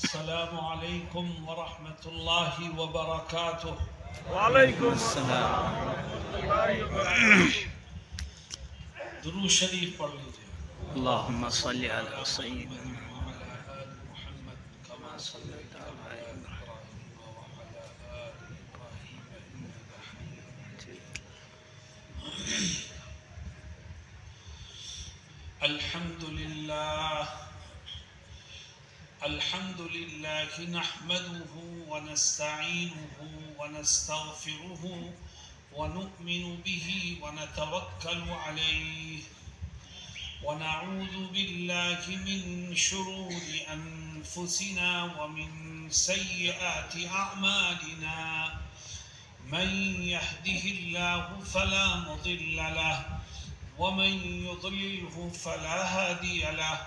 السلام علیکم ورحمۃ اللہ وبرکاتہ۔ وعلیکم السلام ورحمۃ اللہ وبرکاتہ۔ درود شریف پڑھ لیجیے۔ اللہم صلی علی سیدنا وعلی آل محمد کما صلیت علی آل ابراہیم وعلی آل ابراہیم انک حمید مجید۔ الحمد للہ الحمد للہ نحمده ونستعینه ونستغفره ونؤمن به ونتوکل علیہ ونعوذ باللہ من شرور انفسنا ومن سیئات اعمالنا من يهده الله فلا مضل له ومن يضلله فلا هادي له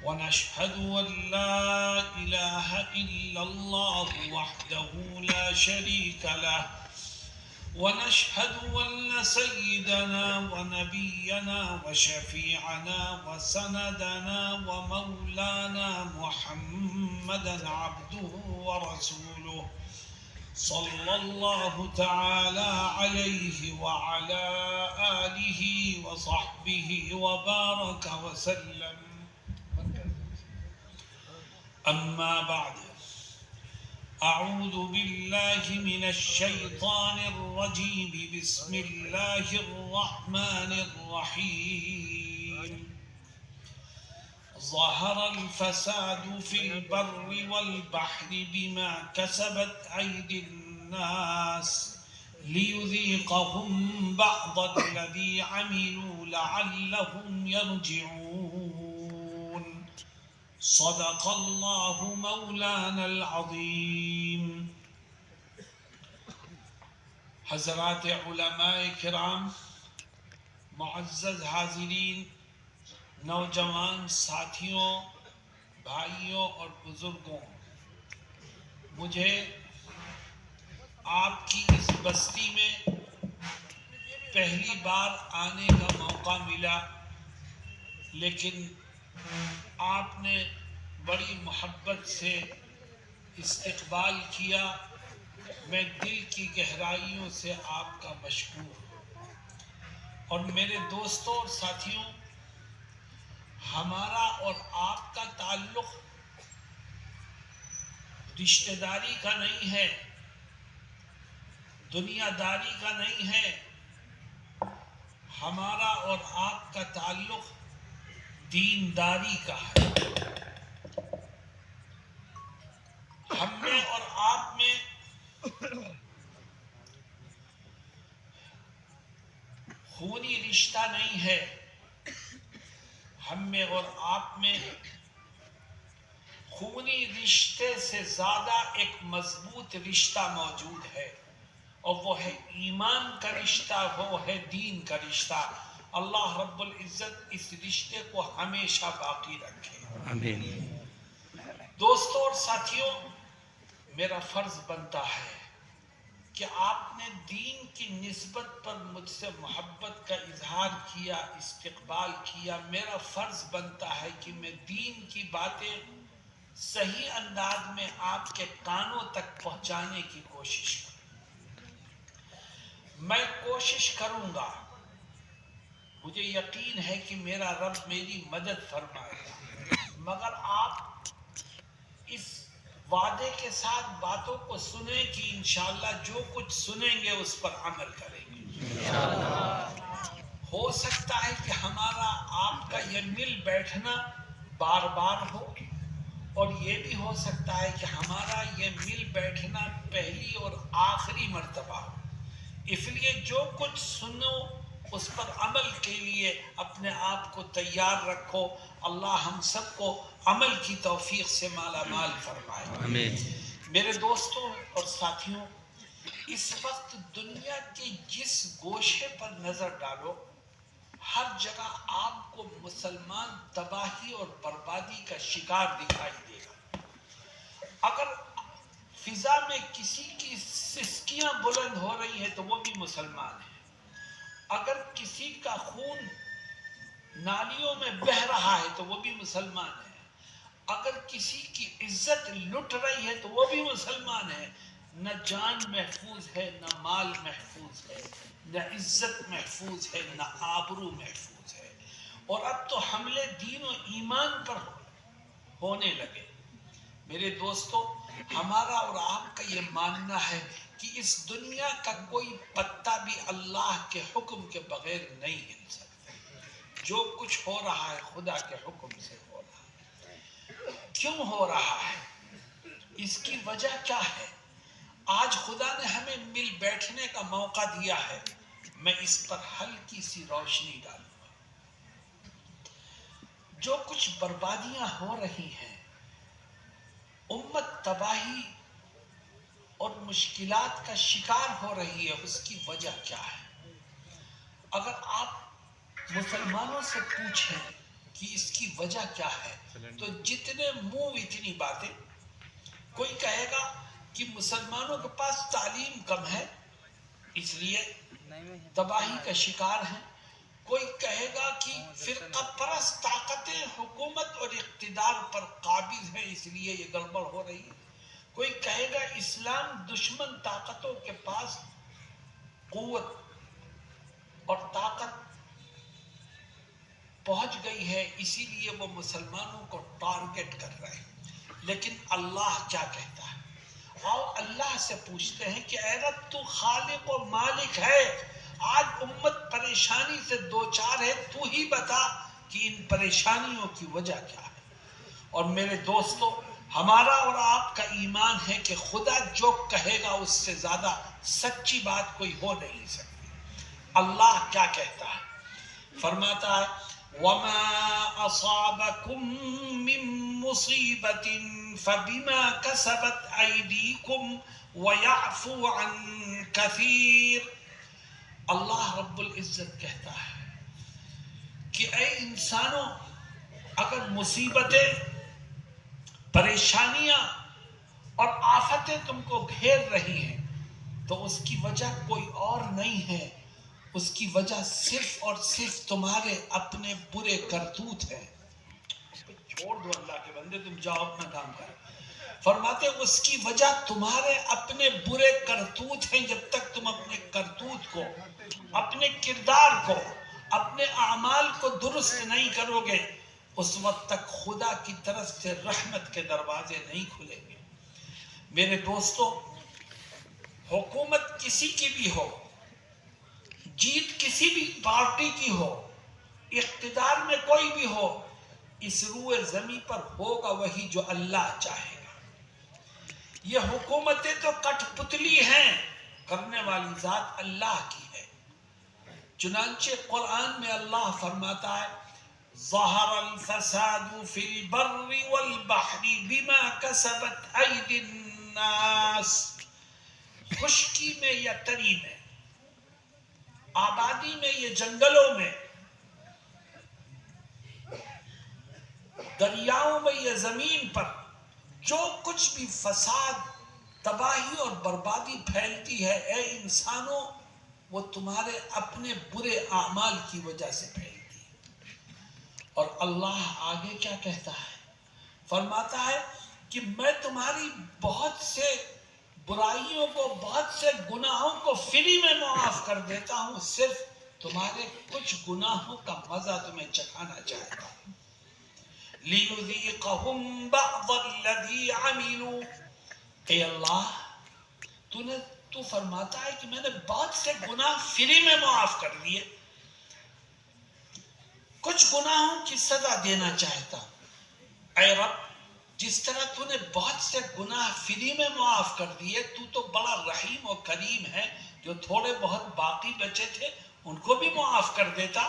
ونشهد أن لا إله إلا الله وحده لا شريك له ونشهد أن سيدنا ونبينا وشفيعنا وسندنا ومولانا محمدا عبده ورسوله صلى الله تعالى عليه وعلى آله وصحبه وبارك وسلم. أما بعد، أعوذ بالله من الشيطان الرجيم. بسم الله الرحمن الرحيم. ظهر الفساد في البر والبحر بما كسبت أيدي الناس ليذيقهم بعض الذي عملوا لعلهم يرجعون. صدق اللہ مولانا العظیم. حضرات علماء کرام، معزز حاضرین، نوجوان ساتھیوں، بھائیوں اور بزرگوں، مجھے آپ کی اس بستی میں پہلی بار آنے کا موقع ملا، لیکن آپ نے بڑی محبت سے استقبال کیا. میں دل کی گہرائیوں سے آپ کا مشکور ہوں. اور میرے دوستوں اور ساتھیوں، ہمارا اور آپ کا تعلق رشتہ داری کا نہیں ہے، دنیا داری کا نہیں ہے. ہمارا اور آپ کا تعلق دینداری کا ہے. ہم میں اور آپ میں خونی رشتہ نہیں ہے. ہم میں اور آپ میں خونی رشتے سے زیادہ ایک مضبوط رشتہ موجود ہے، اور وہ ہے ایمان کا رشتہ، وہ ہے دین کا رشتہ. اللہ رب العزت اس رشتے کو ہمیشہ باقی رکھے. آمین. دوستوں اور ساتھیوں، میرا فرض بنتا ہے کہ آپ نے دین کی نسبت پر مجھ سے محبت کا اظہار کیا، استقبال کیا. میرا فرض بنتا ہے کہ میں دین کی باتیں صحیح انداز میں آپ کے کانوں تک پہنچانے کی کوشش کروں. میں کوشش کروں گا، مجھے یقین ہے کہ میرا رب میری مدد فرمائے گا، مگر آپ اس وعدے کے ساتھ باتوں کو سنیں کہ انشاءاللہ جو کچھ سنیں گے اس پر عمل کریں گے. ہو سکتا ہے کہ ہمارا آپ کا یہ مل بیٹھنا بار بار ہو، اور یہ بھی ہو سکتا ہے کہ ہمارا یہ مل بیٹھنا پہلی اور آخری مرتبہ ہو. اس لیے جو کچھ سنو اس پر عمل کے لیے اپنے آپ کو تیار رکھو. اللہ ہم سب کو عمل کی توفیق سے مالا مال فرمائے. آمین. میرے دوستوں اور ساتھیوں، اس وقت دنیا کے جس گوشے پر نظر ڈالو، ہر جگہ آپ کو مسلمان تباہی اور بربادی کا شکار دکھائی دے گا. اگر فضا میں کسی کی سسکیاں بلند ہو رہی ہیں تو وہ بھی مسلمان ہے. اگر کسی کا خون نالیوں میں بہہ رہا ہے تو وہ بھی مسلمان ہے. اگر کسی کی عزت لٹ رہی ہے تو وہ بھی مسلمان ہے. نہ جان محفوظ ہے، نہ مال محفوظ ہے، نہ عزت محفوظ ہے، نہ آبرو محفوظ ہے. اور اب تو حملے دین و ایمان پر ہونے لگے. میرے دوستو، ہمارا اور آپ کا یہ ماننا ہے کہ اس دنیا کا کوئی پتا بھی اللہ کے حکم کے بغیر نہیں ہل سکتا. جو کچھ ہو رہا ہے خدا کے حکم سے ہو رہا ہے. کیوں ہو رہا ہے؟ اس کی وجہ کیا ہے؟ آج خدا نے ہمیں مل بیٹھنے کا موقع دیا ہے. میں اس پر ہلکی سی روشنی ڈالوں گا. جو کچھ بربادیاں ہو رہی ہیں، امت تباہی اور مشکلات کا شکار ہو رہی ہے، اس کی وجہ کیا ہے؟ اگر آپ مسلمانوں سے پوچھیں کہ اس کی وجہ کیا ہے تو جتنے منہ اتنی باتیں. کوئی کہے گا کہ مسلمانوں کے پاس تعلیم کم ہے اس لیے تباہی کا شکار ہیں. کوئی کہے گا کہ فرقہ پرست طاقتیں حکومت اور اقتدار پر قابض ہیں اس لیے یہ گڑبڑ ہو رہی ہے. کوئی کہے گا اسلام دشمن طاقتوں کے پاس قوت اور طاقت پہنچ گئی ہے اسی لیے وہ مسلمانوں کو ٹارگٹ کر رہے ہیں. لیکن اللہ کیا کہتا ہے؟ آؤ اللہ سے پوچھتے ہیں کہ اے رب تو خالق و مالک ہے. آج امت پریشانی سے دوچار ہے، تو ہی بتا کہ ان پریشانیوں کی وجہ کیا ہے. اور میرے دوستو، ہمارا اور آپ کا ایمان ہے کہ خدا جو کہے گا اس سے زیادہ سچی بات کوئی ہو نہیں سکتی. اللہ کیا کہتا ہے؟ فرماتا ہے وَمَا أَصَابَكُم مِّن مُّصِيبَةٍ فَبِمَا كَسَبَتْ أَيْدِيكُمْ وَيَعْفُو عَن كَثِيرٍ. اللہ رب العزت کہتا ہے کہ اے انسانوں، اگر مصیبتیں، پریشانیاں اور آفتیں تم کو گھیر رہی ہیں تو اس کی وجہ کوئی اور نہیں ہے. اس کی وجہ صرف اور صرف تمہارے اپنے برے کرتوت ہیں. چھوڑ دو اللہ کے بندے، تم جاؤ اپنا کام کرو. فرماتے اس کی وجہ تمہارے اپنے برے کرتوت ہیں. جب تک تم اپنے کرتوت کو، اپنے کردار کو، اپنے اعمال کو درست نہیں کرو گے اس وقت تک خدا کی طرف سے رحمت کے دروازے نہیں کھلیں گے. میرے دوستو، حکومت کسی کی بھی ہو، جیت کسی بھی پارٹی کی ہو، اقتدار میں کوئی بھی ہو، اس روئے زمین پر ہوگا وہی جو اللہ چاہے گا. یہ حکومتیں تو کٹ پتلی ہیں، کرنے والی ذات اللہ کی ہے. چنانچہ قرآن میں اللہ فرماتا ہے ظہر الفساد فی البر والبحر بما کسبت ایدی الناس. خشکی میں یا تری میں، آبادی میں یا جنگلوں میں، دریاؤں میں یا زمین پر جو کچھ بھی فساد، تباہی اور بربادی پھیلتی ہے اے انسانوں، وہ تمہارے اپنے برے اعمال کی وجہ سے پھیلتی ہے. اور اللہ آگے کیا کہتا ہے؟ فرماتا ہے کہ میں تمہاری بہت سے برائیوں کو، بہت سے گناہوں کو فری میں معاف کر دیتا ہوں، صرف تمہارے کچھ گناہوں کا مزہ تمہیں چکھانا چاہتا ہوں. لِيُذِيقَهُمْ بَعْضَ الَّذِي عَمِلُوا. اے اللہ، تو فرماتا ہے کہ میں نے بہت سے گناہ فری میں معاف کر دیے، کچھ گناہوں کی سزا دینا چاہتا ہوں. اے رب، جس طرح تو نے بہت سے گناہ فری میں معاف کر دیے، تو بڑا رحیم و کریم ہے. جو تھوڑے بہت باقی بچے تھے ان کو بھی معاف کر دیتا.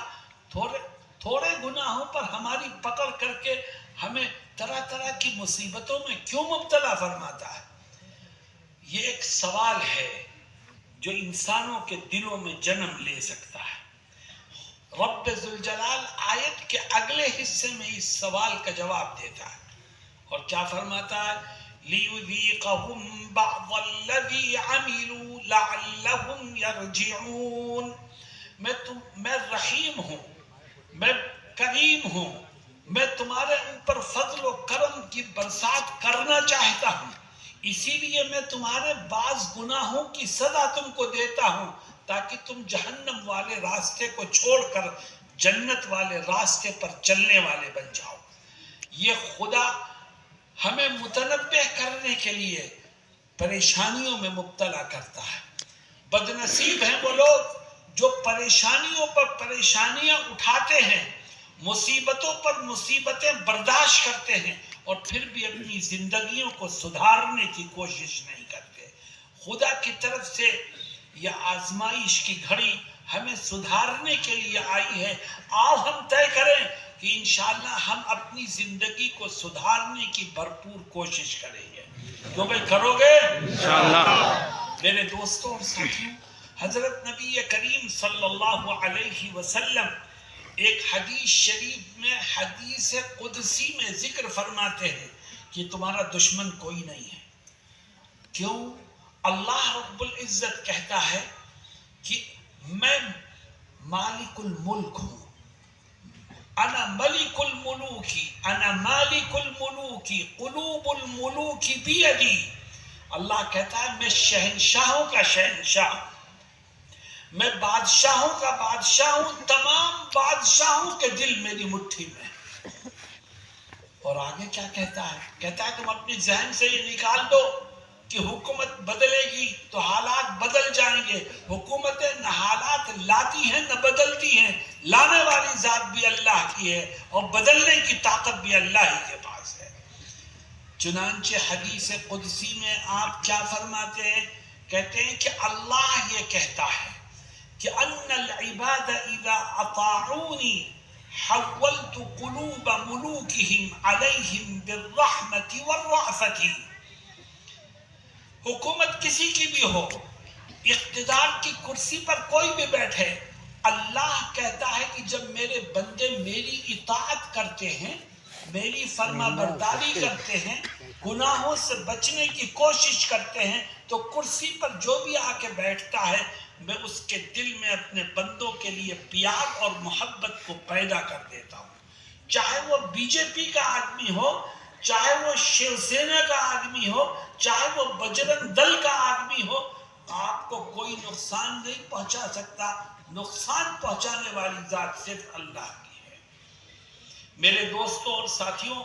تھوڑے گناہوں پر ہماری پکڑ کر کے ہمیں طرح طرح کی مصیبتوں میں کیوں مبتلا فرماتا ہے؟ یہ ایک سوال ہے جو انسانوں کے دلوں میں جنم لے سکتا ہے. رب ذوالجلال آیت کے اگلے حصے میں اس سوال کا جواب دیتا ہے اور کیا فرماتا ہے؟ لِيُذِيقَهُمْ بَعْضَ الَّذِي عَمِلُوا لَعَلَّهُمْ يَرْجِعُونَ. میں رحیم ہوں، میں کریم ہوں، میں تمہارے اوپر فضل و کرم کی برسات کرنا چاہتا ہوں، اسی لیے میں تمہارے بعض گناہوں کی سزا تم کو دیتا ہوں تاکہ تم جہنم والے راستے کو چھوڑ کر جنت والے راستے پر چلنے والے بن جاؤ۔ یہ خدا ہمیں متنبہ کرنے کے لیے پریشانیوں میں مبتلا کرتا ہے۔ بد نصیب ہیں وہ لوگ جو پریشانیوں پر پریشانیاں اٹھاتے ہیں، مصیبتوں پر مصیبتیں برداشت کرتے ہیں اور پھر بھی اپنی زندگیوں کو سدھارنے کی کوشش نہیں کرتے۔ خدا کی طرف سے یہ آزمائش کی گھڑی ہمیں سدھارنے کے لیے آئی ہے۔ آؤ ہم طے کریں کہ انشاءاللہ ہم اپنی زندگی کو سدھارنے کی بھرپور کوشش کریں گے۔ تو بھائی کرو گے انشاءاللہ؟ میرے دوستوں اور ساتھیوں، حضرت نبی کریم صلی اللہ علیہ وسلم ایک حدیث شریف میں، حدیث قدسی میں ذکر فرماتے ہیں کہ تمہارا دشمن کوئی نہیں ہے۔ کیوں؟ اللہ رب العزت کہتا ہے کہ میں مالک الملک ہوں، انا ملک الملوکی، انا مالک الملوکی، قلوب الملوکی بیدی۔ اللہ کہتا ہے میں شہنشاہوں کا شہنشاہ ہوں، میں بادشاہوں کا بادشاہ ہوں، تمام بادشاہوں کے دل میری مٹھی میں۔ اور آگے کیا کہتا ہے؟ کہتا ہے تم اپنے ذہن سے یہ نکال دو کہ حکومت بدلے گی تو حالات بدل جائیں گے۔ حکومتیں نہ حالات لاتی ہیں نہ بدلتی ہیں، لانے والی ذات بھی اللہ کی ہے اور بدلنے کی طاقت بھی اللہ ہی کے پاس ہے۔ چنانچہ حدیث قدسی میں آپ کیا فرماتے ہیں؟ کہتے ہیں کہ اللہ یہ کہتا ہے کہ ان العباد اذا اطاعونی حولت قلوب ملوکہم علیہم بالرحمت والرأفت۔ حکومت کسی کی بھی ہو، اقتدار کی کرسی پر کوئی بھی بیٹھے، اللہ کہتا ہے کہ جب میرے بندے میری اطاعت کرتے ہیں، میری فرما برداری کرتے ہیں، گناہوں سے بچنے کی کوشش کرتے ہیں، تو کرسی پر جو بھی آ کے بیٹھتا ہے میں اس کے دل میں اپنے بندوں کے لیے پیار اور محبت کو پیدا کر دیتا ہوں۔ چاہے وہ بی جے پی کا آدمی ہو، چاہے وہ شیو سینا کا آدمی ہو، چاہے وہ بجرنگ دل کا آدمی ہو، آپ کو کوئی نقصان نہیں پہنچا سکتا۔ نقصان پہنچانے والی ذات صرف اللہ کی ہے۔ میرے دوستوں اور ساتھیوں،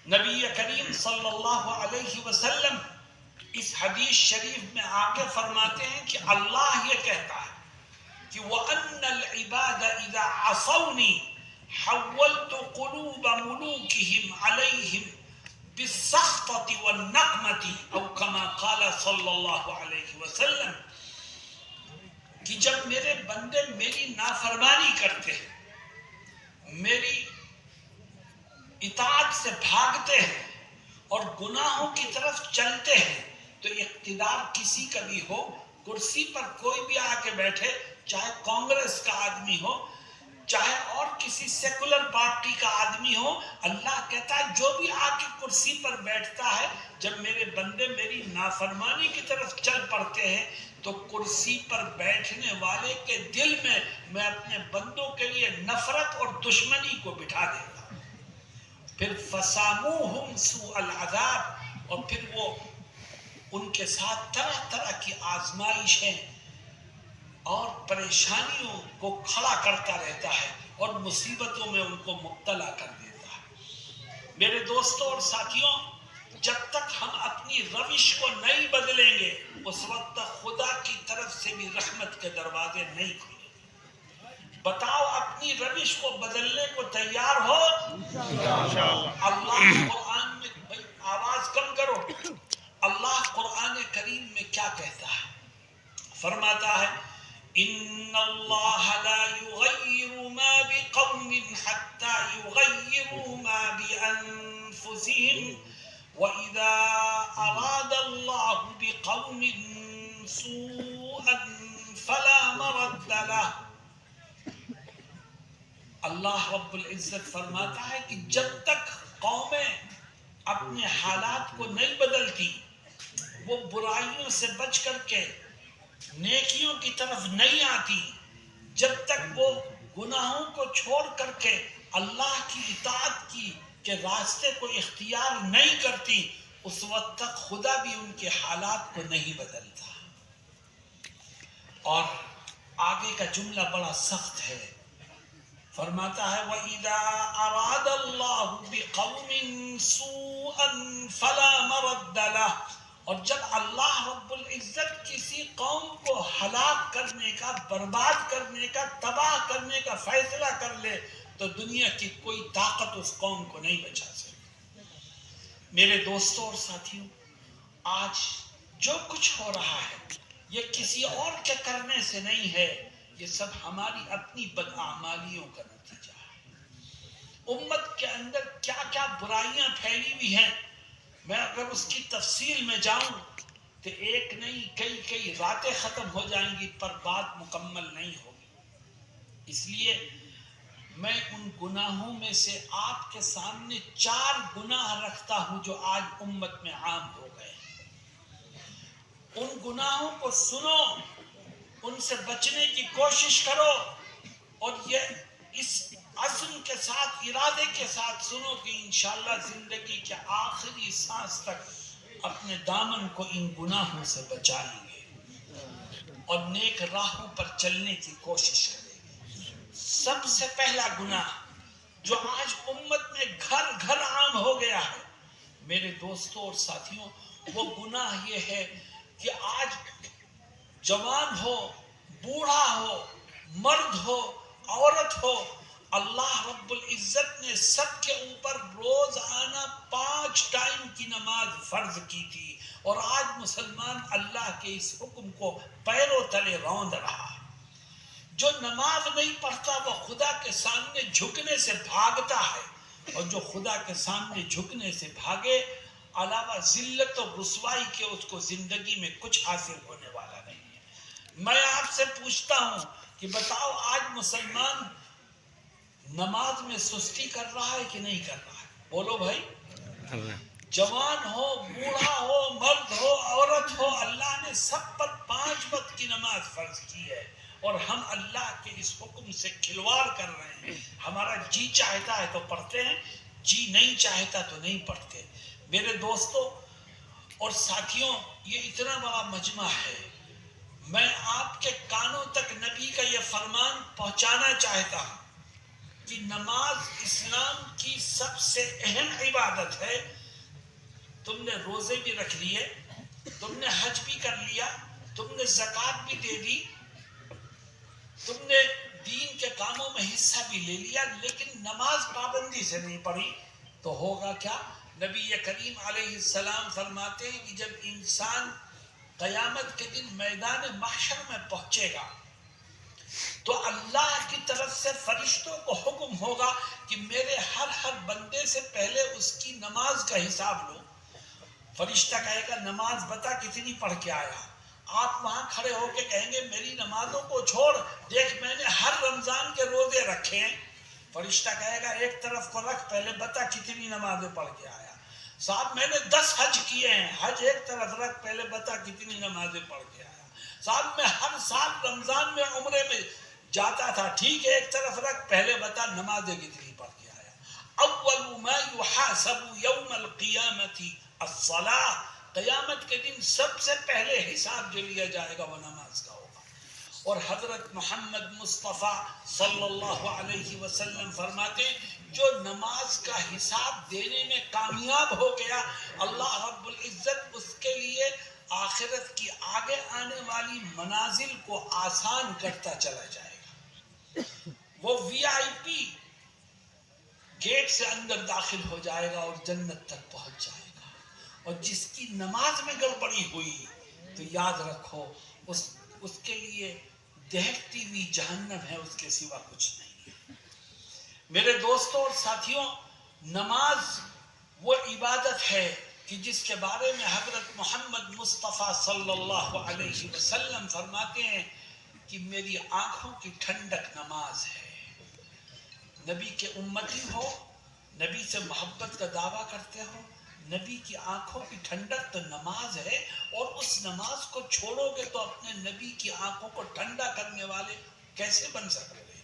نبی کریم صلی اللہ علیہ وسلم اس حدیث شریف میں آگے فرماتے ہیں کہ اللہ یہ کہتا ہے کہ وَأَنَّ الْعِبَادَ إِذَا عَصَوْنِي حَوَّلْتُ قُلُوبَ مُلُوكِهِمْ عَلَيْهِمْ بِالسَّخْطَةِ وَالنَّقْمَةِ او كما قال صلی اللہ علیہ وسلم، کہ جب میرے بندے میری نافرمانی کرتے ہیں، میری اطاعت سے بھاگتے ہیں اور گناہوں کی طرف چلتے ہیں، تو اقتدار کسی کا بھی ہو، کرسی پر کوئی بھی آ کے بیٹھے، چاہے کانگریس کا آدمی ہو، چاہے اور کسی سیکولر پارٹی کا آدمی ہو، اللہ کہتا ہے جو بھی آ کے کرسی پر بیٹھتا ہے، جب میرے بندے میری نافرمانی کی طرف چل پڑتے ہیں تو کرسی پر بیٹھنے والے کے دل میں میں اپنے بندوں کے لیے نفرت اور دشمنی کو بٹھا دیتا ہوں۔ پھر فَسَامُوهُمْ سُوءَ الْعَذَابِ، اور پھر وہ ان کے ساتھ طرح طرح کی آزمائشیں اور پریشانیوں کو کھڑا کرتا رہتا ہے اور مصیبتوں میں ان کو مبتلا کر دیتا ہے۔ میرے دوستوں اور ساتھیوں، جب تک ہم اپنی روش کو نہیں بدلیں گے اس وقت تک خدا کی طرف سے بھی رحمت کے دروازے نہیں کھلیں گے۔ بتاؤ اپنی روش کو بدلنے کو تیار ہو؟ اللہ قرآن میں، بھائی آواز کم کرو، اللہ قرآن کریم میں کیا کہتا ہے؟ فرماتا ہے ان اللہ لا یغیر ما بقوم حتی یغیروا ما بانفسهم وَإِذَا أَرَادَ اللَّهُ بِقَوْمٍ سُوءًا فَلَا مَرَدَّ لَهُ۔ اللہ رب العزت فرماتا ہے کہ جب تک قومیں اپنے حالات کو نہیں بدلتی، وہ برائیوں سے بچ کر کے نیکیوں کی طرف نہیں آتی، جب تک وہ گناہوں کو چھوڑ کر کے اللہ کی اطاعت کی کہ راستے کو اختیار نہیں کرتی، اس وقت تک خدا بھی ان کے حالات کو نہیں بدلتا۔ اور آگے کا جملہ بڑا سخت ہے، فرماتا ہے وَإِذَا أَرَادَ اللَّهُ بِقَوْمٍ سُوءًا فَلَا مَرَدَّ لَهُ، اور جب اللہ رب العزت کسی قوم کو ہلاک کرنے کا، برباد کرنے کا، تباہ کرنے کا فیصلہ کر لے تو دنیا کی کوئی طاقت اس قوم کو نہیں بچا سکتی۔ میرے دوستوں اور ساتھیوں، آج جو کچھ ہو رہا ہے یہ کسی اور کے کرنے سے نہیں ہے، یہ سب ہماری اپنی بدعمالیوں کا نتیجہ ہے۔ امت کے اندر کیا کیا برائیاں پھیلی ہوئی ہیں، میں اگر اس کی تفصیل میں جاؤں تو ایک نہیں کئی راتیں ختم ہو جائیں گی، پر بات مکمل نہیں ہوگی۔ اس لیے میں ان گناہوں میں سے آپ کے سامنے 4 گناہ رکھتا ہوں جو آج امت میں عام ہو گئے۔ ان گناہوں کو سنو، ان سے بچنے کی کوشش کرو، اور یہ اس عزم کے ساتھ، ارادے کے ساتھ سنو کہ انشاءاللہ زندگی کے آخری سانس تک اپنے دامن کو ان گناہوں سے بچائیں گے اور نیک راہوں پر چلنے کی کوشش کریں گے۔ سب سے پہلا گناہ جو آج امت میں گھر گھر عام ہو گیا ہے میرے دوستوں اور ساتھیوں، وہ گناہ یہ ہے کہ آج جوان ہو، بوڑھا ہو، مرد ہو، عورت ہو، اللہ رب العزت نے سب کے اوپر روزانہ 5 ٹائم کی نماز فرض کی تھی، اور آج مسلمان اللہ کے اس حکم کو پیروں تلے روند رہا ہے۔ جو نماز نہیں پڑھتا وہ خدا کے سامنے جھکنے سے بھاگتا ہے، اور جو خدا کے سامنے جھکنے سے بھاگے علاوہ ذلت و رسوائی کے اس کو زندگی میں کچھ حاصل ہونے والا نہیں ہے۔ میں آپ سے پوچھتا ہوں کہ بتاؤ آج مسلمان نماز میں سستی کر رہا ہے کہ نہیں کر رہا ہے؟ بولو بھائی۔ جوان ہو، بوڑھا ہو، مرد ہو، عورت ہو، اللہ نے سب پر 5 وقت کی نماز فرض کی ہے، اور ہم اللہ کے اس حکم سے کھلواڑ کر رہے ہیں۔ ہمارا جی چاہتا ہے تو پڑھتے ہیں، جی نہیں چاہتا تو نہیں پڑھتے۔ میرے دوستوں اور ساتھیوں، یہ اتنا بڑا مجمع ہے، میں آپ کے کانوں تک نبی کا یہ فرمان پہنچانا چاہتا ہوں کہ نماز اسلام کی سب سے اہم عبادت ہے۔ تم نے روزے بھی رکھ لیے، تم نے حج بھی کر لیا، تم نے زکوٰۃ بھی دے دی، تم نے دین کے کاموں میں حصہ بھی لے لیا، لیکن نماز پابندی سے نہیں پڑھی تو ہوگا کیا؟ نبی کریم علیہ السلام فرماتے ہیں کہ جب انسان قیامت کے دن میدان محشر میں پہنچے گا تو اللہ کی طرف سے فرشتوں کو حکم ہوگا کہ میرے ہر بندے سے پہلے اس کی نماز کا حساب لو۔ فرشتہ کہے گا نماز بتا کتنی پڑھ کے آیا؟ آپ وہاں کھڑے ہو کے کہیں گے میری نمازوں کو چھوڑ، دیکھ میں نے ہر رمضان کے روزے رکھے ہیں۔ فرشتہ کہے گا ایک طرف کو رکھ، پہلے بتا کتنی نمازیں پڑھ کے آیا؟ صاحب میں نے 10 حج کیے ہیں، حج ایک طرف رکھ، پہلے بتا کتنی نمازیں پڑھ کے آیا؟ صاحب میں ہر سال رمضان میں عمرے میں جاتا تھا، ٹھیک ہے ایک طرف رکھ، پہلے بتا نمازیں کتنی پڑھ کے آیا؟ اول ما يحاسب یوم القیامت الصلاۃ، قیامت کے دن سب سے پہلے حساب جو لیا جائے گا وہ نماز کا ہوگا۔ اور حضرت محمد مصطفیٰ صلی اللہ علیہ وسلم فرماتے ہیں جو نماز کا حساب دینے میں کامیاب ہو گیا، اللہ رب العزت اس کے لیے آخرت کی آگے آنے والی منازل کو آسان کرتا چلا جائے گا۔ وہ VIP گیٹ سے اندر داخل ہو جائے گا اور جنت تک پہنچ جائے گا، اور جس کی نماز میں گڑبڑی ہوئی تو یاد رکھو اس کے لیے دہکتی ہوئی جہنم ہے، اس کے سوا کچھ نہیں ہے۔ میرے دوستوں اور ساتھیوں، نماز وہ عبادت ہے کہ جس کے بارے میں حضرت محمد مصطفیٰ صلی اللہ علیہ وسلم فرماتے ہیں کہ میری آنکھوں کی ٹھنڈک نماز ہے۔ نبی کے امتی ہو، نبی سے محبت کا دعویٰ کرتے ہو، نبی کی آنکھوں کی ٹھنڈک تو نماز ہے، اور اس نماز کو چھوڑو گے تو اپنے نبی کی آنکھوں کو ٹھنڈا کرنے والے کیسے بن سکتے ہیں؟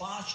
5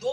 2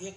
1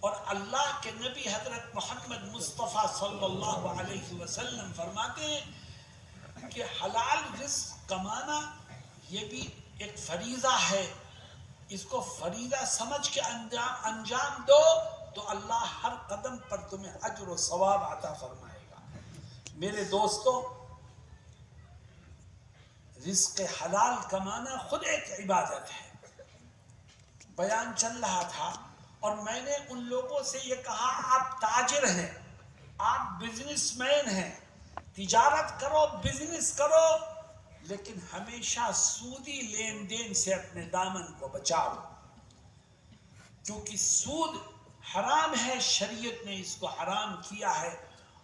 اور اللہ کے نبی حضرت محمد مصطفیٰ صلی اللہ علیہ وسلم فرماتے ہیں کہ حلال رزق کمانا یہ بھی ایک فریضہ ہے، اس کو فریضہ سمجھ کے انجام دو تو اللہ ہر قدم پر تمہیں اجر و ثواب عطا فرمائے گا۔ میرے دوستو، رزق حلال کمانا خود ایک عبادت ہے۔ بیان چل رہا تھا اور میں نے ان لوگوں سے یہ کہا آپ تاجر ہیں، آپ بزنس مین ہیں، تجارت کرو، بزنس کرو، لیکن ہمیشہ سودی لین دین سے اپنے دامن کو بچاؤ، کیونکہ سود حرام ہے، شریعت نے اس کو حرام کیا ہے۔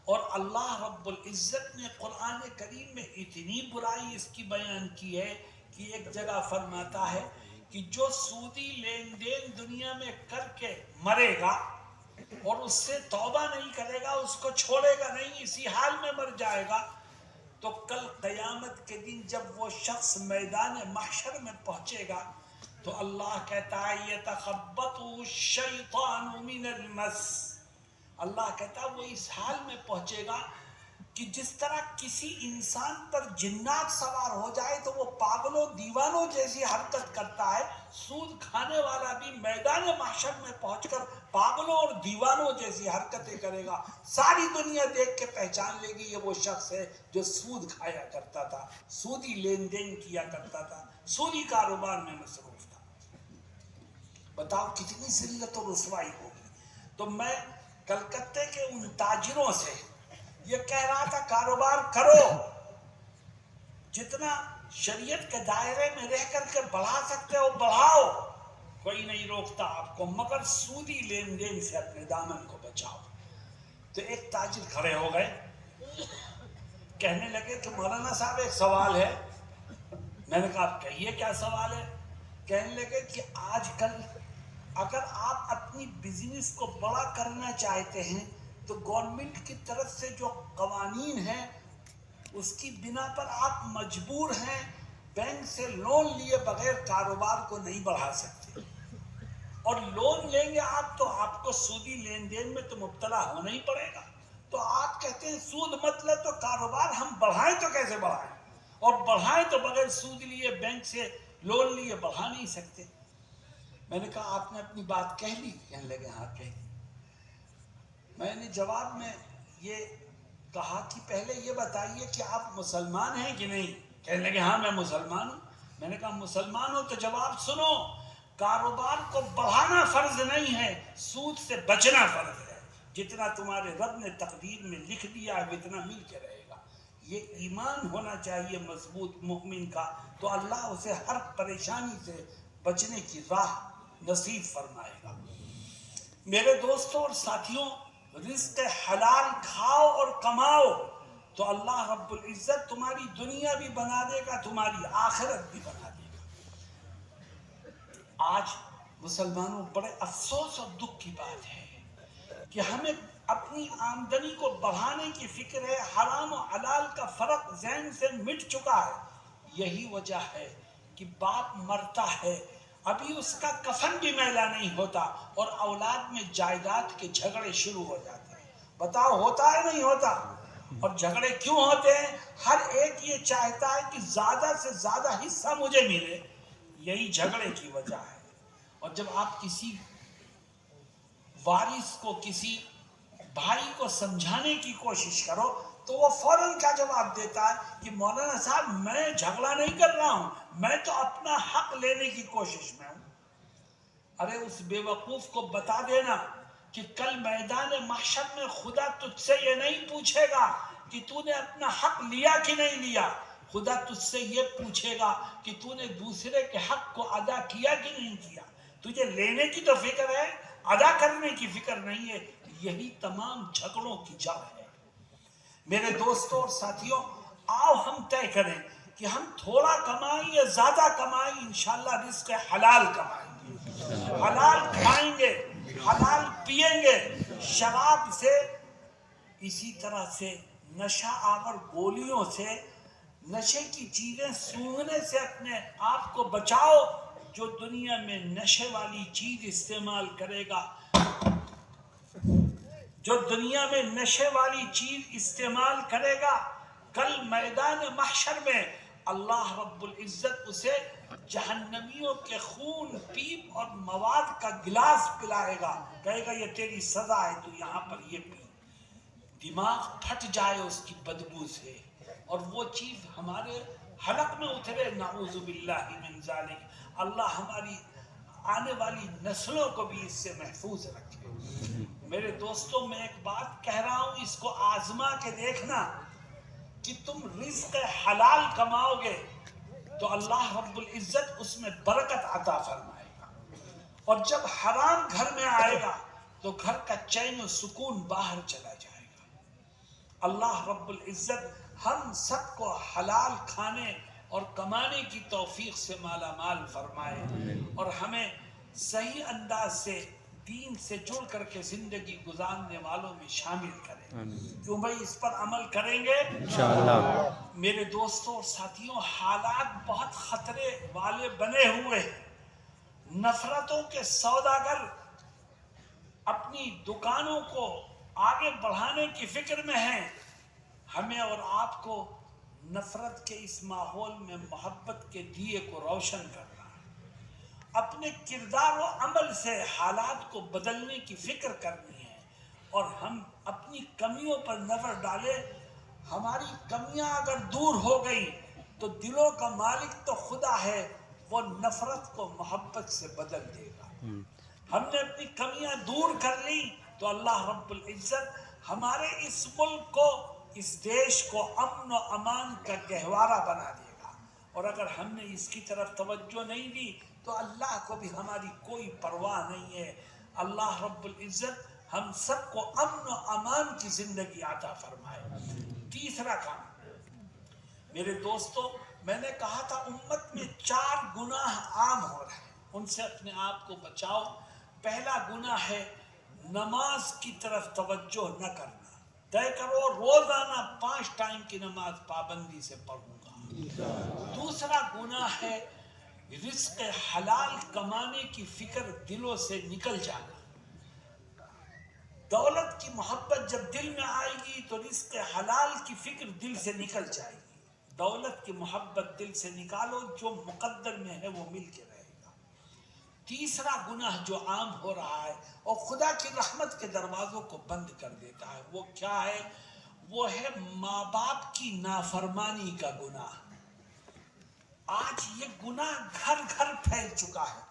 اور اللہ رب العزت نے قرآن کریم میں اتنی برائی اس کی بیان کی ہے کہ ایک جگہ فرماتا ہے کہ جو سودی لین دین دنیا میں کر کے مرے گا اور اس سے توبہ نہیں کرے گا، اس کو چھوڑے گا نہیں، اسی حال میں مر جائے گا، تو کل قیامت کے دن جب وہ شخص میدان محشر میں پہنچے گا تو اللہ کہتا ہے یتخبطہ الشیطان من المس، اللہ کہتا ہے وہ اس حال میں پہنچے گا کہ جس طرح کسی انسان پر جنات سوار ہو جائے تو وہ پاگلوں دیوانوں جیسی حرکت کرتا ہے، سود کھانے والا بھی میدان محشر میں پہنچ کر پاگلوں اور دیوانوں جیسی حرکتیں کرے گا۔ ساری دنیا دیکھ کے پہچان لے گی یہ وہ شخص ہے جو سود کھایا کرتا تھا، سودی لین دین کیا کرتا تھا، سودی کاروبار میں مصروف تھا۔ بتاؤ کتنی ذلت اور رسوائی ہوگی۔ تو میں کلکتے کے ان تاجروں سے یہ کہہ رہا تھا کاروبار کرو، جتنا شریعت کے دائرے میں رہ کر کے بڑھا سکتے ہو بڑھاؤ، کوئی نہیں روکتا آپ کو، مگر سودی لین دین سے اپنے دامن کو بچاؤ۔ تو ایک تاجر کھڑے ہو گئے، کہنے لگے کہ مولانا صاحب ایک سوال ہے۔ میں نے کہا آپ کہیے کیا سوال ہے؟ کہنے لگے کہ آج کل اگر آپ اپنی بزنس کو بڑا کرنا چاہتے ہیں تو گورنمنٹ کی طرف سے جو قوانین ہیں اس کی بنا پر آپ مجبور ہیں بینک سے لون لیے بغیر کاروبار کو نہیں بڑھا سکتے، اور لون لیں گے آپ تو آپ کو سودی لین دین میں تو مبتلا ہونا ہی پڑے گا۔ تو آپ کہتے ہیں سود مت لے تو کاروبار ہم بڑھائیں تو کیسے بڑھائیں، اور بڑھائیں تو بغیر سود لیے بینک سے لون لیے بڑھا نہیں سکتے۔ میں نے کہا آپ نے اپنی بات کہہ لی؟ کہنے لگے ہاں کہہ لی۔ میں نے جواب میں یہ کہا کہ پہلے یہ بتائیے کہ آپ مسلمان ہیں کہ نہیں؟ کہنے لگے ہاں میں مسلمان ہوں۔ میں نے کہا مسلمان ہو تو جواب سنو، کاروبار کو بڑھانا فرض نہیں ہے، سود سے بچنا فرض ہے۔ جتنا تمہارے رب نے تقدیر میں لکھ دیا ہے اتنا مل کے رہے گا۔ یہ ایمان ہونا چاہیے مضبوط مومن کا، تو اللہ اسے ہر پریشانی سے بچنے کی راہ نصیب فرمائے گا۔ میرے دوستوں اور ساتھیوں، رزق حلال کھاؤ اور کماؤ تو اللہ رب العزت تمہاری دنیا بھی بنا دے گا، تمہاری آخرت بھی بنا دے گا۔ آج مسلمانوں بڑے افسوس اور دکھ کی بات ہے کہ ہمیں اپنی آمدنی کو بڑھانے کی فکر ہے، حرام و حلال کا فرق ذہن سے مٹ چکا ہے۔ یہی وجہ ہے کہ باپ مرتا ہے ابھی اس کا کفن بھی میلا نہیں ہوتا اور اولاد میں جائیداد کے جھگڑے شروع ہو جاتے ہیں۔ بتاؤ ہوتا ہے نہیں ہوتا؟ اور جھگڑے کیوں ہوتے ہیں؟ ہر ایک یہ چاہتا ہے کہ زیادہ سے زیادہ حصہ مجھے ملے، یہی جھگڑے کی وجہ ہے۔ اور جب آپ کسی وارث کو، کسی بھائی کو سمجھانے کی کوشش کرو تو وہ فوراً کیا جواب دیتا ہے کہ مولانا صاحب میں جھگڑا نہیں کر رہا ہوں، میں تو اپنا حق لینے کی کوشش میں ہوں۔ ارے اس بے وقوف کو بتا دینا کہ کل میدان محشر میں خدا تجھ سے یہ نہیں پوچھے گا کہ تو نے اپنا حق لیا کہ نہیں لیا، خدا تجھ سے یہ پوچھے گا کہ تو نے دوسرے کے حق کو ادا کیا کہ نہیں کیا۔ تجھے لینے کی تو فکر ہے، ادا کرنے کی فکر نہیں ہے۔ یہی تمام جھگڑوں کی جڑ ہے۔ میرے دوستوں اور ساتھیوں، آؤ ہم طے کریں کہ ہم تھوڑا کمائیں یا زیادہ کمائیں، انشاءاللہ رزق حلال کمائیں گے، حلال کھائیں گے، حلال پیئیں گے۔ شراب سے، اسی طرح سے نشہ آور گولیوں سے، نشے کی چیزیں سونگھنے سے اپنے آپ کو بچاؤ۔ جو دنیا میں نشے والی چیز استعمال کرے گا جو دنیا میں نشے والی چیز استعمال کرے گا، کل میدان محشر میں اللہ رب العزت اسے جہنمیوں کے خون، پیپ اور مواد کا گلاس پلائے گا، کہے گا یہ تیری سزا ہے، تو یہاں پر یہ پی۔ دماغ پھٹ جائے اس کی بدبو سے، اور وہ چیز ہمارے حلق میں اترے، نعوذ باللہ من ذالک۔ اللہ ہماری آنے والی نسلوں کو بھی اس سے محفوظ رکھے۔ میرے دوستوں، میں ایک بات کہہ رہا ہوں، اس کو آزما کے دیکھنا کہ تم رزق حلال کماؤ گے تو اللہ رب العزت اس میں برکت عطا فرمائے گا، اور جب حرام گھر میں آئے گا تو گھر کا چین و سکون باہر چلا جائے گا۔ اللہ رب العزت ہم سب کو حلال کھانے اور کمانے کی توفیق سے مالا مال فرمائے، اور ہمیں صحیح انداز سے دین سے جڑ کر کے زندگی گزارنے والوں میں شامل کرے۔ کیوں بھائی اس پر عمل کریں گے انشاءاللہ۔ میرے دوستوں اور ساتھیوں، حالات بہت خطرے والے بنے ہوئے ہیں۔ نفرتوں کے سوداگر اپنی دکانوں کو آگے بڑھانے کی فکر میں ہیں۔ ہمیں اور آپ کو نفرت کے اس ماحول میں محبت کے دیے کو روشن کرنا ہے، اپنے کردار و عمل سے حالات کو بدلنے کی فکر کرنی ہے، اور ہم اپنی کمیوں پر نظر ڈالیں۔ ہماری کمیاں اگر دور ہو گئی تو دلوں کا مالک تو خدا ہے، وہ نفرت کو محبت سے بدل دے گا۔ ہم نے اپنی کمیاں دور کر لی تو اللہ رب العزت ہمارے اس ملک کو، اس دیش کو امن و امان کا گہوارہ بنا دے گا، اور اگر ہم نے اس کی طرف توجہ نہیں دی تو اللہ کو بھی ہماری کوئی پرواہ نہیں ہے۔ اللہ رب العزت ہم سب کو امن و امان کی زندگی عطا فرمائے۔ تیسرا کام، میرے دوستو، میں نے کہا تھا امت میں 4 گناہ عام ہو رہے ہیں، ان سے اپنے آپ کو بچاؤ۔ پہلا گناہ ہے نماز کی طرف توجہ نہ کرنا۔ طے کرو روزانہ 5 ٹائم کی نماز پابندی سے پڑھوں گا۔ دوسرا گناہ ہے رزق حلال کمانے کی فکر دلوں سے نکل جانا۔ دولت کی محبت جب دل میں آئے گی تو رزق حلال کی فکر دل سے نکل جائے گی۔ دولت کی محبت دل سے نکالو، جو مقدر میں ہے وہ مل کے رہے گا۔ تیسرا گناہ جو عام ہو رہا ہے اور خدا کی رحمت کے دروازوں کو بند کر دیتا ہے، وہ کیا ہے؟ وہ ہے ماں باپ کی نافرمانی کا گناہ۔ آج یہ گناہ گھر گھر پھیل چکا ہے۔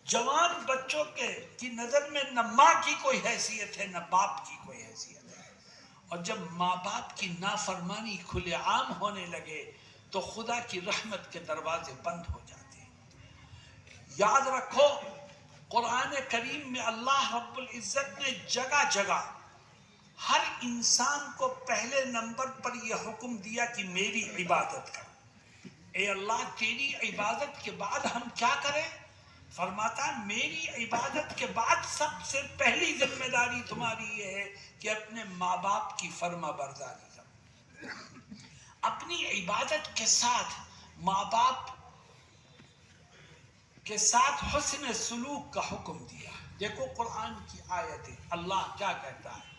جوان بچوں کی نظر میں نہ ماں کی کوئی حیثیت ہے، نہ باپ کی کوئی حیثیت ہے، اور جب ماں باپ کی نافرمانی کھلے عام ہونے لگے تو خدا کی رحمت کے دروازے بند ہو جاتے ہیں۔ یاد رکھو، قرآن کریم میں اللہ رب العزت نے جگہ جگہ ہر انسان کو پہلے نمبر پر یہ حکم دیا کہ میری عبادت کر۔ اے اللہ، تیری عبادت کے بعد ہم کیا کریں؟ فرماتا میری عبادت کے بعد سب سے پہلی ذمہ داری تمہاری یہ ہے کہ اپنے ماں باپ کی فرما برداری کرو۔ اپنی عبادت کے ساتھ ماں باپ کے ساتھ حسن سلوک کا حکم دیا۔ دیکھو قرآن کی آیت ہے، اللہ کیا کہتا ہے؟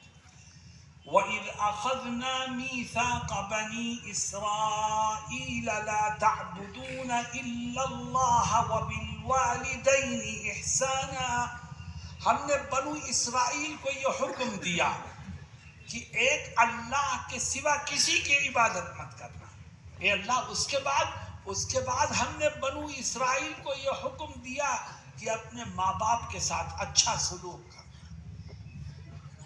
وَإِذْ أَخَذْنَا مِيثَاقَ بَنِي إِسْرَائِيلَ لَا تَعْبُدُونَ إِلَّا اللَّهَ وَبِالْوَالِدَيْنِ إِحْسَانًا۔ ہم نے بنو اسرائیل کو یہ حکم دیا کہ ایک اللہ کے سوا کسی کی عبادت مت کرنا۔ اے اللہ، اس کے بعد ہم نے بنو اسرائیل کو یہ حکم دیا کہ اپنے ماں باپ کے ساتھ اچھا سلوک کر۔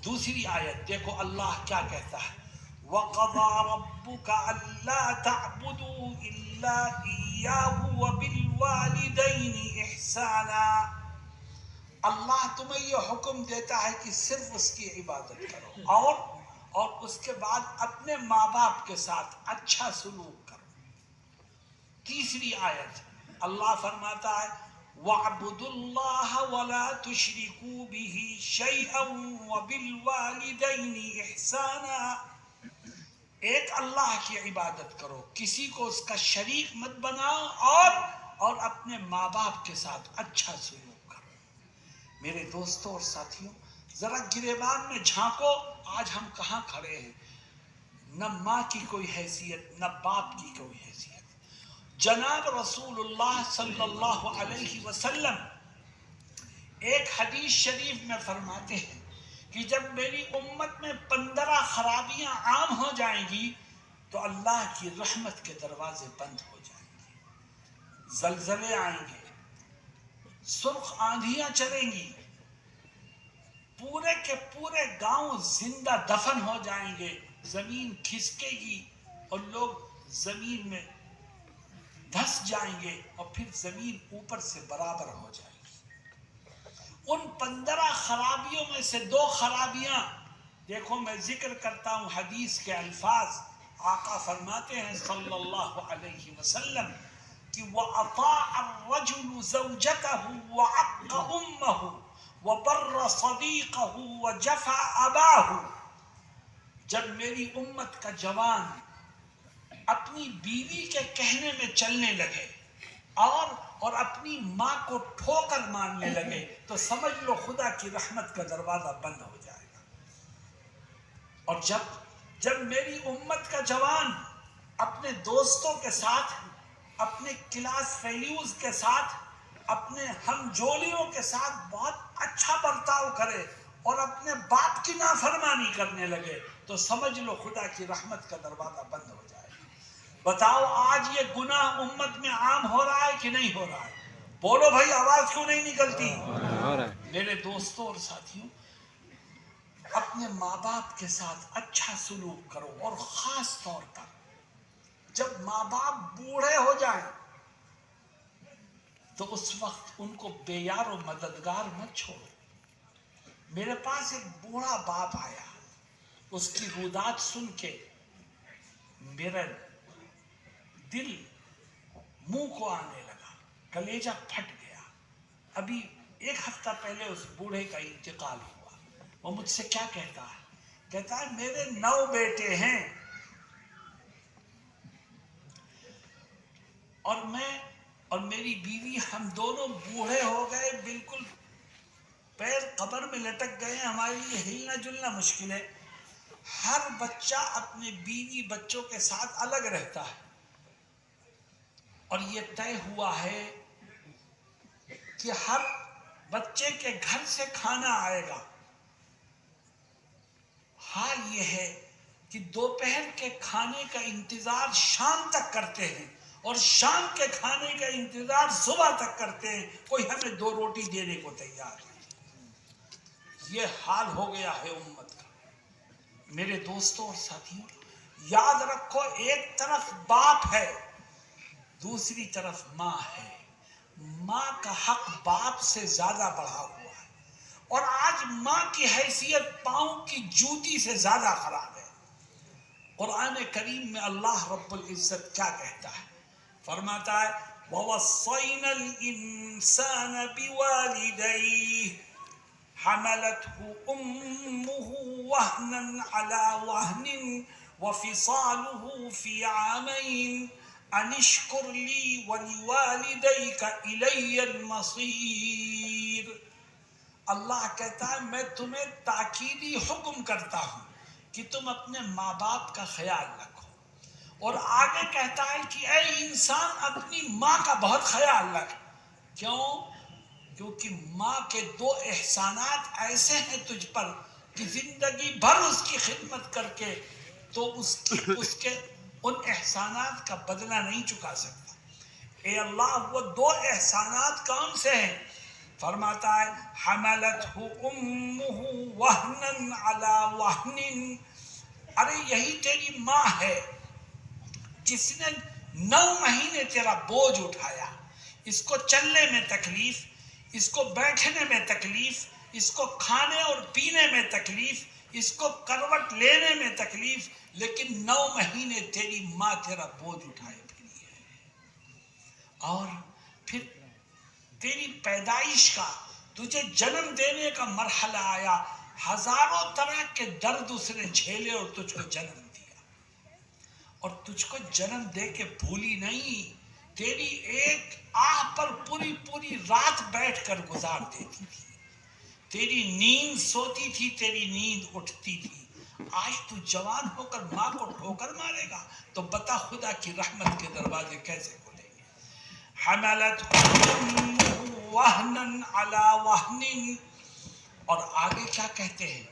دوسری آیت دیکھو اللہ کیا کہتا ہے، وَقَضَىٰ رَبُّكَ أَلَّا تَعْبُدُوا إِلَّا إِيَّاهُ وَبِالْوَالِدَيْنِ إِحْسَانًا۔ اللہ تمہیں یہ حکم دیتا ہے کہ صرف اس کی عبادت کرو، اور اس کے بعد اپنے ماں باپ کے ساتھ اچھا سلوک کرو۔ تیسری آیت اللہ فرماتا ہے، وَاعْبُدُوا اللَّهَ وَلَا تُشْرِكُوا بِهِ شَيْئًا وَبِالْوَالِدَيْنِ إِحْسَانًا۔ ایک اللہ کی عبادت کرو، کسی کو اس کا شریک مت بناؤ، اور اپنے ماں باپ کے ساتھ اچھا سلوک کرو۔ میرے دوستوں اور ساتھیوں، ذرا گریبان میں جھانکو، آج ہم کہاں کھڑے ہیں؟ نہ ماں کی کوئی حیثیت، نہ باپ کی کوئی حیثیت۔ جناب رسول اللہ صلی اللہ علیہ وسلم ایک حدیث شریف میں فرماتے ہیں کہ جب میری امت میں 15 خرابیاں عام ہو جائیں گی تو اللہ کی رحمت کے دروازے بند ہو جائیں گے، زلزلے آئیں گے، سرخ آندھیاں چلیں گی، پورے کے پورے گاؤں زندہ دفن ہو جائیں گے، زمین کھسکے گی اور لوگ زمین میں دھس جائیں گے اور پھر زمین اوپر سے برابر ہو جائے گی۔ ان 15 خرابیوں میں سے 2 خرابیاں، دیکھو میں ذکر کرتا ہوں حدیث کے الفاظ، آقا فرماتے ہیں صلی اللہ علیہ وسلم کہ وَأَطَاعَ الرَّجُلُ زَوْجَتَهُ وَعَقَّ أُمَّهُ وَبَرَّ صَدِيقَهُ وَجَفَى أَبَاهُ۔ جب میری امت کا جوان اپنی بیوی کے کہنے میں چلنے لگے اور اپنی ماں کو ٹھوکر مارنے لگے تو سمجھ لو خدا کی رحمت کا دروازہ بند ہو جائے گا۔ اور جب میری امت کا جوان اپنے دوستوں کے ساتھ، اپنے کلاس فیلوز کے ساتھ، اپنے ہم جولیوں کے ساتھ بہت اچھا برتاؤ کرے اور اپنے باپ کی نافرمانی کرنے لگے تو سمجھ لو خدا کی رحمت کا دروازہ بند ہو جائے گا۔ بتاؤ آج یہ گناہ امت میں عام ہو رہا ہے کہ نہیں ہو رہا ہے؟ بولو بھائی، آواز کیوں نہیں نکلتی؟ میرے دوستوں اور ساتھیوں، اپنے ماں باپ کے ساتھ اچھا سلوک کرو، اور خاص طور پر جب ماں باپ بوڑھے ہو جائیں تو اس وقت ان کو بے یار و مددگار مت چھوڑو۔ میرے پاس ایک بوڑھا باپ آیا، اس کی رودات سن کے میرا دل منہ کو آنے لگا، کلیجہ پھٹ گیا۔ ابھی 1 ہفتہ پہلے اس بوڑھے کا انتقال ہوا۔ وہ مجھ سے کیا کہتا ہے؟ کہتا ہے میرے 9 بیٹے ہیں اور میں اور میری بیوی ہم دونوں بوڑھے ہو گئے، بالکل پیر قبر میں لٹک گئے، ہمارے لیے ہلنا جلنا مشکل ہے۔ ہر بچہ اپنے بیوی بچوں کے ساتھ الگ رہتا ہے، اور یہ طے ہوا ہے کہ ہر بچے کے گھر سے کھانا آئے گا۔ حال یہ ہے کہ دوپہر کے کھانے کا انتظار شام تک کرتے ہیں اور شام کے کھانے کا انتظار صبح تک کرتے ہیں، کوئی ہمیں 2 روٹی دینے کو تیار نہیں۔ یہ حال ہو گیا ہے امت کا۔ میرے دوستوں اور ساتھیوں، یاد رکھو، ایک طرف باپ ہے، دوسری طرف ماں ہے۔ ماں کا حق باپ سے زیادہ بڑھا ہوا ہے، اور آج ماں کی حیثیت پاؤں کی جوتی سے زیادہ خراب ہے۔ قرآن کریم میں اللہ رب العزت کیا کہتا ہے؟ فرماتا ہے وَوَصَّيْنَا الْإِنسَانَ بِوَالِدَيْهِ حَمَلَتْهُ أُمُّهُ وَهْنًا عَلَى وَهْنٍ وَفِصَالُهُ فِي عَامَيْنِ أَنِ اشْكُرْ لِي وَلِوَالِدَيْكَ إِلَيَّ الْمَصِيرُ۔ اللہ کہتا ہے میں تمہیں تاکیدی حکم کرتا ہوں کہ تم اپنے ماں باپ کا خیال رکھو، اور آگے کہتا ہے کہ اے انسان اپنی ماں کا بہت خیال رکھ۔ کیوں؟ کیونکہ ماں کے 2 احسانات ایسے ہیں تجھ پر کہ زندگی بھر اس کی خدمت کر کے تو اس کے ان احسانات کا بدلہ نہیں چکا سکتا۔ اے اللہ، وہ 2 احسانات کون سے ہیں؟ فرماتا ہے حملتہ امہ وہنا علی وہن، ارے یہی تیری ماں ہے جس نے 9 مہینے تیرا بوجھ اٹھایا، اس کو چلنے میں تکلیف، اس کو بیٹھنے میں تکلیف، اس کو کھانے اور پینے میں تکلیف، اس کو کروٹ لینے میں تکلیف، لیکن 9 مہینے تیری ماں تیرا بوجھ اٹھائے پھری ہے۔ اور پھر تیری پیدائش کا، تجھے جنم دینے کا مرحلہ آیا، ہزاروں طرح کے درد اس نے جھیلے اور تجھ کو جنم دیا، اور تجھ کو جنم دے کے بھولی نہیں، تیری ایک آہ پر پوری رات بیٹھ کر گزار دیتی تھی۔ تیری نیند سوتی تھی، تیری نیند اٹھتی تھی، آج تو جوان ہو کر ماں کو ٹھوکر مارے گا تو بتا خدا کی رحمت کے دروازے کیسے کھلیں گے؟ حملت وہنن علی وہن، اور آگے کیا کہتے ہیں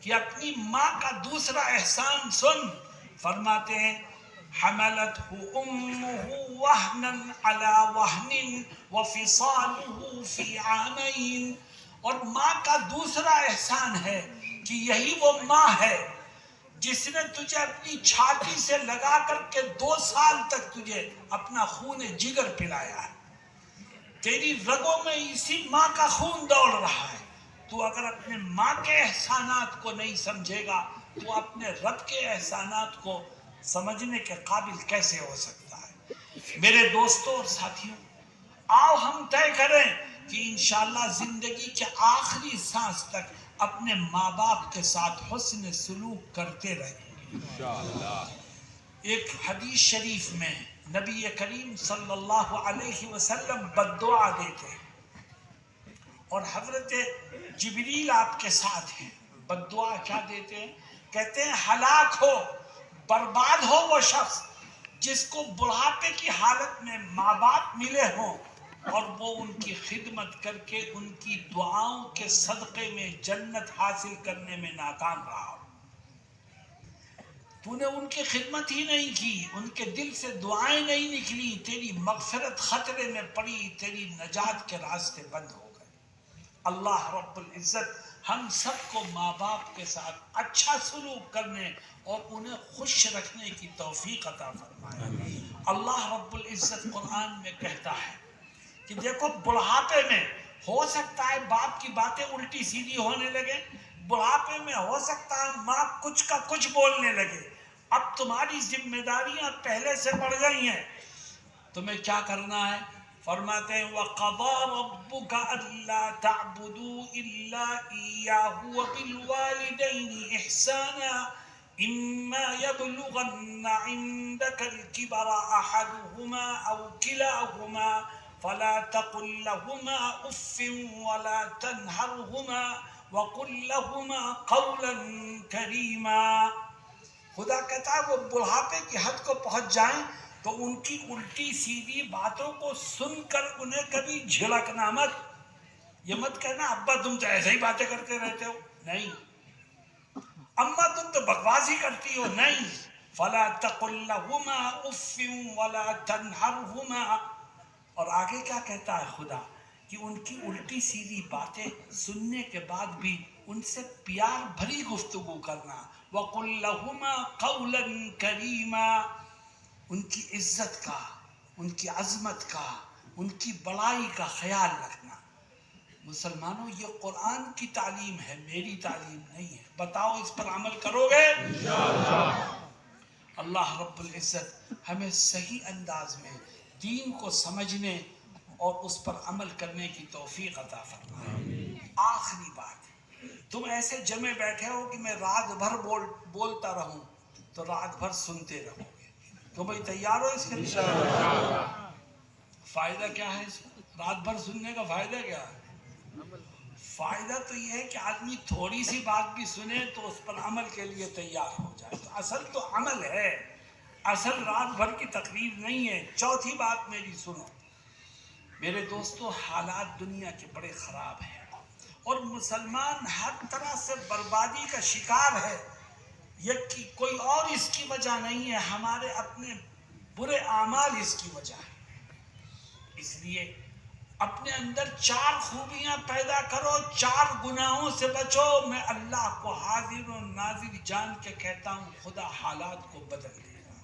کہ اپنی ماں کا دوسرا احسان سن، فرماتے ہیں حملته امه وهنا على وهن وفصاله في عامين، اور ماں کا دوسرا احسان ہے کہ یہی وہ ماں ہے جس نے تجھے اپنی چھاتی سے لگا کر کے 2 سال تک تجھے اپنا خون جگر پلایا ہے، تیری رگوں میں اسی ماں کا خون دوڑ رہا ہے۔ تو اگر اپنے ماں کے احسانات کو نہیں سمجھے گا تو اپنے رب کے احسانات کو سمجھنے کے قابل کیسے ہو سکتا ہے؟ میرے دوستوں اور ساتھیوں، آؤ ہم طے کریں کہ انشاءاللہ زندگی کے آخری سانس تک اپنے ماں باپ کے ساتھ حسن سلوک کرتے رہیں گے۔ ایک حدیث شریف میں نبی کریم صلی اللہ علیہ وسلم بد دعا دیتے ہیں اور حضرت جبریل آپ کے ساتھ ہیں۔ بد دعا کیا دیتے ہیں؟ کہتے ہیں ہلاک ہو، برباد ہو وہ شخص جس کو بڑھاپے کی حالت میں ماں باپ ملے ہوں اور وہ ان کی خدمت کر کے ان کی دعاؤں کے صدقے میں جنت حاصل کرنے میں ناکام رہا ہو۔ تو نے ان کی خدمت ہی نہیں کی، ان کے دل سے دعائیں نہیں نکلی، تیری مغفرت خطرے میں پڑی، تیری نجات کے راستے بند ہو گئے۔ اللہ رب العزت ہم سب کو ماں باپ کے ساتھ اچھا سلوک کرنے اور انہیں خوش رکھنے کی توفیق عطا فرمائے۔ اللہ رب العزت قرآن میں کہتا ہے کہ دیکھو بڑھاپے میں ہو سکتا ہے باپ کی باتیں الٹی سیدھی ہونے لگے، بڑھاپے میں ہو سکتا ہے ماں کچھ کا کچھ بولنے لگے، اب تمہاری ذمہ داریاں پہلے سے بڑھ گئی ہیں، تمہیں کیا کرنا ہے؟ فرماتے ہیں وَقَضَى رَبُّكَ أَلَّا تَعْبُدُوا إِلَّا إِيَّاهُ وَبِالْوَالِدَيْنِ إِحْسَانًا إِمَّا يَبْلُغَنَّ عِندَكَ الْكِبَرَ أَحَدُهُمَا أَوْ كِلَاهُمَا فَلَا تَقُل لَّهُمَا أُفٍّ وَلَا تَنْهَرْهُمَا وَقُل لَّهُمَا قَوْلًا كَرِيمًا۔ خدا کہتا ہے وہ بڑھاپے کی حد کو پہنچ جائیں تو ان کی الٹی سیدھی باتوں کو سن کر انہیں کبھی جھڑکنا مت۔ یہ مت کہنا ابا تم تو ایسے ہی باتیں کرتے رہتے ہو، نہیں، اماں تم تو بکواس ہی کرتی ہو، نہیں، فلا تقل لہما اف ولا تنہرہما۔ اور آگے کیا کہتا ہے خدا کہ ان کی الٹی سیدھی باتیں سننے کے بعد بھی ان سے پیار بھری گفتگو کرنا، وَقُلْ لَهُمَا قَوْلًا كَرِيمًا، ان کی عزت کا، ان کی عظمت کا، ان کی بڑائی کا خیال رکھنا۔ مسلمانوں یہ قرآن کی تعلیم ہے، میری تعلیم نہیں ہے، بتاؤ اس پر عمل کرو گے؟ اللہ رب العزت ہمیں صحیح انداز میں دین کو سمجھنے اور اس پر عمل کرنے کی توفیق عطا فرمائے۔ آخری بات، تم ایسے جمع بیٹھے ہو کہ میں رات بھر بولتا رہوں تو رات بھر سنتے رہو گے، تو بھائی تیار ہو اس کے لیے؟ فائدہ کیا ہے اس کا؟ رات بھر سننے کا فائدہ کیا ہے؟ فائدہ تو یہ ہے کہ آدمی تھوڑی سی بات بھی سنے تو اس پر عمل کے لیے تیار ہو جائے۔ تو اصل تو عمل ہے، اصل رات بھر کی تقریر نہیں ہے۔ چوتھی بات میری سنو میرے دوستو، حالات دنیا کے بڑے خراب ہیں اور مسلمان ہر طرح سے بربادی کا شکار ہے، یہ کوئی اور اس کی وجہ نہیں ہے، ہمارے اپنے برے اعمال اس کی وجہ ہے۔ اس لیے اپنے اندر 4 خوبیاں پیدا کرو، 4 گناہوں سے بچو۔ میں اللہ کو حاضر و ناظر جان کے کہتا ہوں خدا حالات کو بدل دے گا۔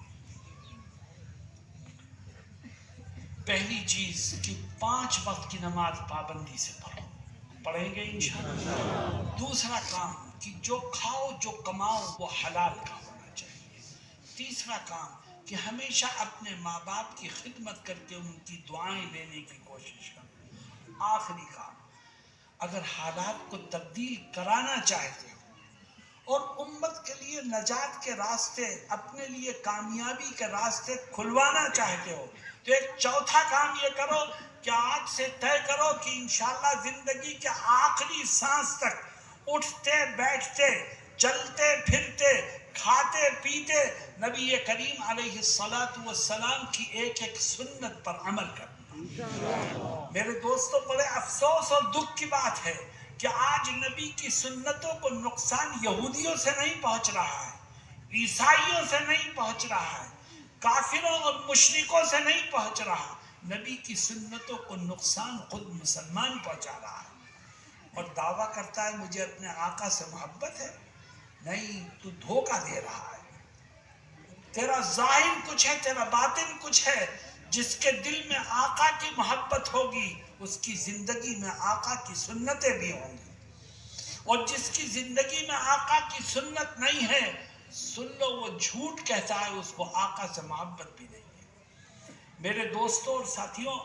پہلی چیز کہ 5 وقت کی نماز پابندی سے پڑھو، پڑھیں گے انشاءاللہ۔ دوسرا کام کہ جو کھاؤ جو کماؤ وہ حلال کا ہونا چاہیے۔ تیسرا کام کہ ہمیشہ اپنے ماں باپ کی خدمت کر کے ان کی دعائیں لینے کی کوشش کرو۔ آخری کام، اگر حالات کو تبدیل کرانا چاہتے ہو اور امت کے لیے نجات کے راستے، اپنے لیے کامیابی کے راستے کھلوانا چاہتے ہو تو ایک چوتھا کام یہ کرو کہ آج سے طے کرو کہ انشاءاللہ زندگی کے آخری سانس تک اٹھتے بیٹھتے چلتے پھرتے کھاتے پیتے نبی کریم علیہ السلام کی ایک ایک سنت پر عمل کرنا۔ میرے دوستو، بڑے افسوس اور دکھ کی بات ہے کہ آج نبی کی سنتوں کو نقصان یہودیوں سے نہیں پہنچ رہا ہے، عیسائیوں سے نہیں پہنچ رہا ہے، کافروں اور مشرکوں سے نہیں پہنچ رہا، نبی کی سنتوں کو نقصان خود مسلمان پہنچا رہا ہے، اور دعویٰ کرتا ہے مجھے اپنے آقا سے محبت ہے۔ نہیں، تو دھوکہ دے رہا ہے۔ تیرا ظاہر کچھ ہے، تیرا باطن کچھ ہے۔ جس کے دل میں آقا کی محبت ہوگی اس کی زندگی میں آقا کی سنتیں بھی ہوں گی، اور جس کی زندگی میں آقا کی سنت نہیں ہے، سن لو وہ جھوٹ کہتا ہے، اس کو آقا سے محبت بھی نہیں ہے۔ میرے دوستوں اور ساتھیوں،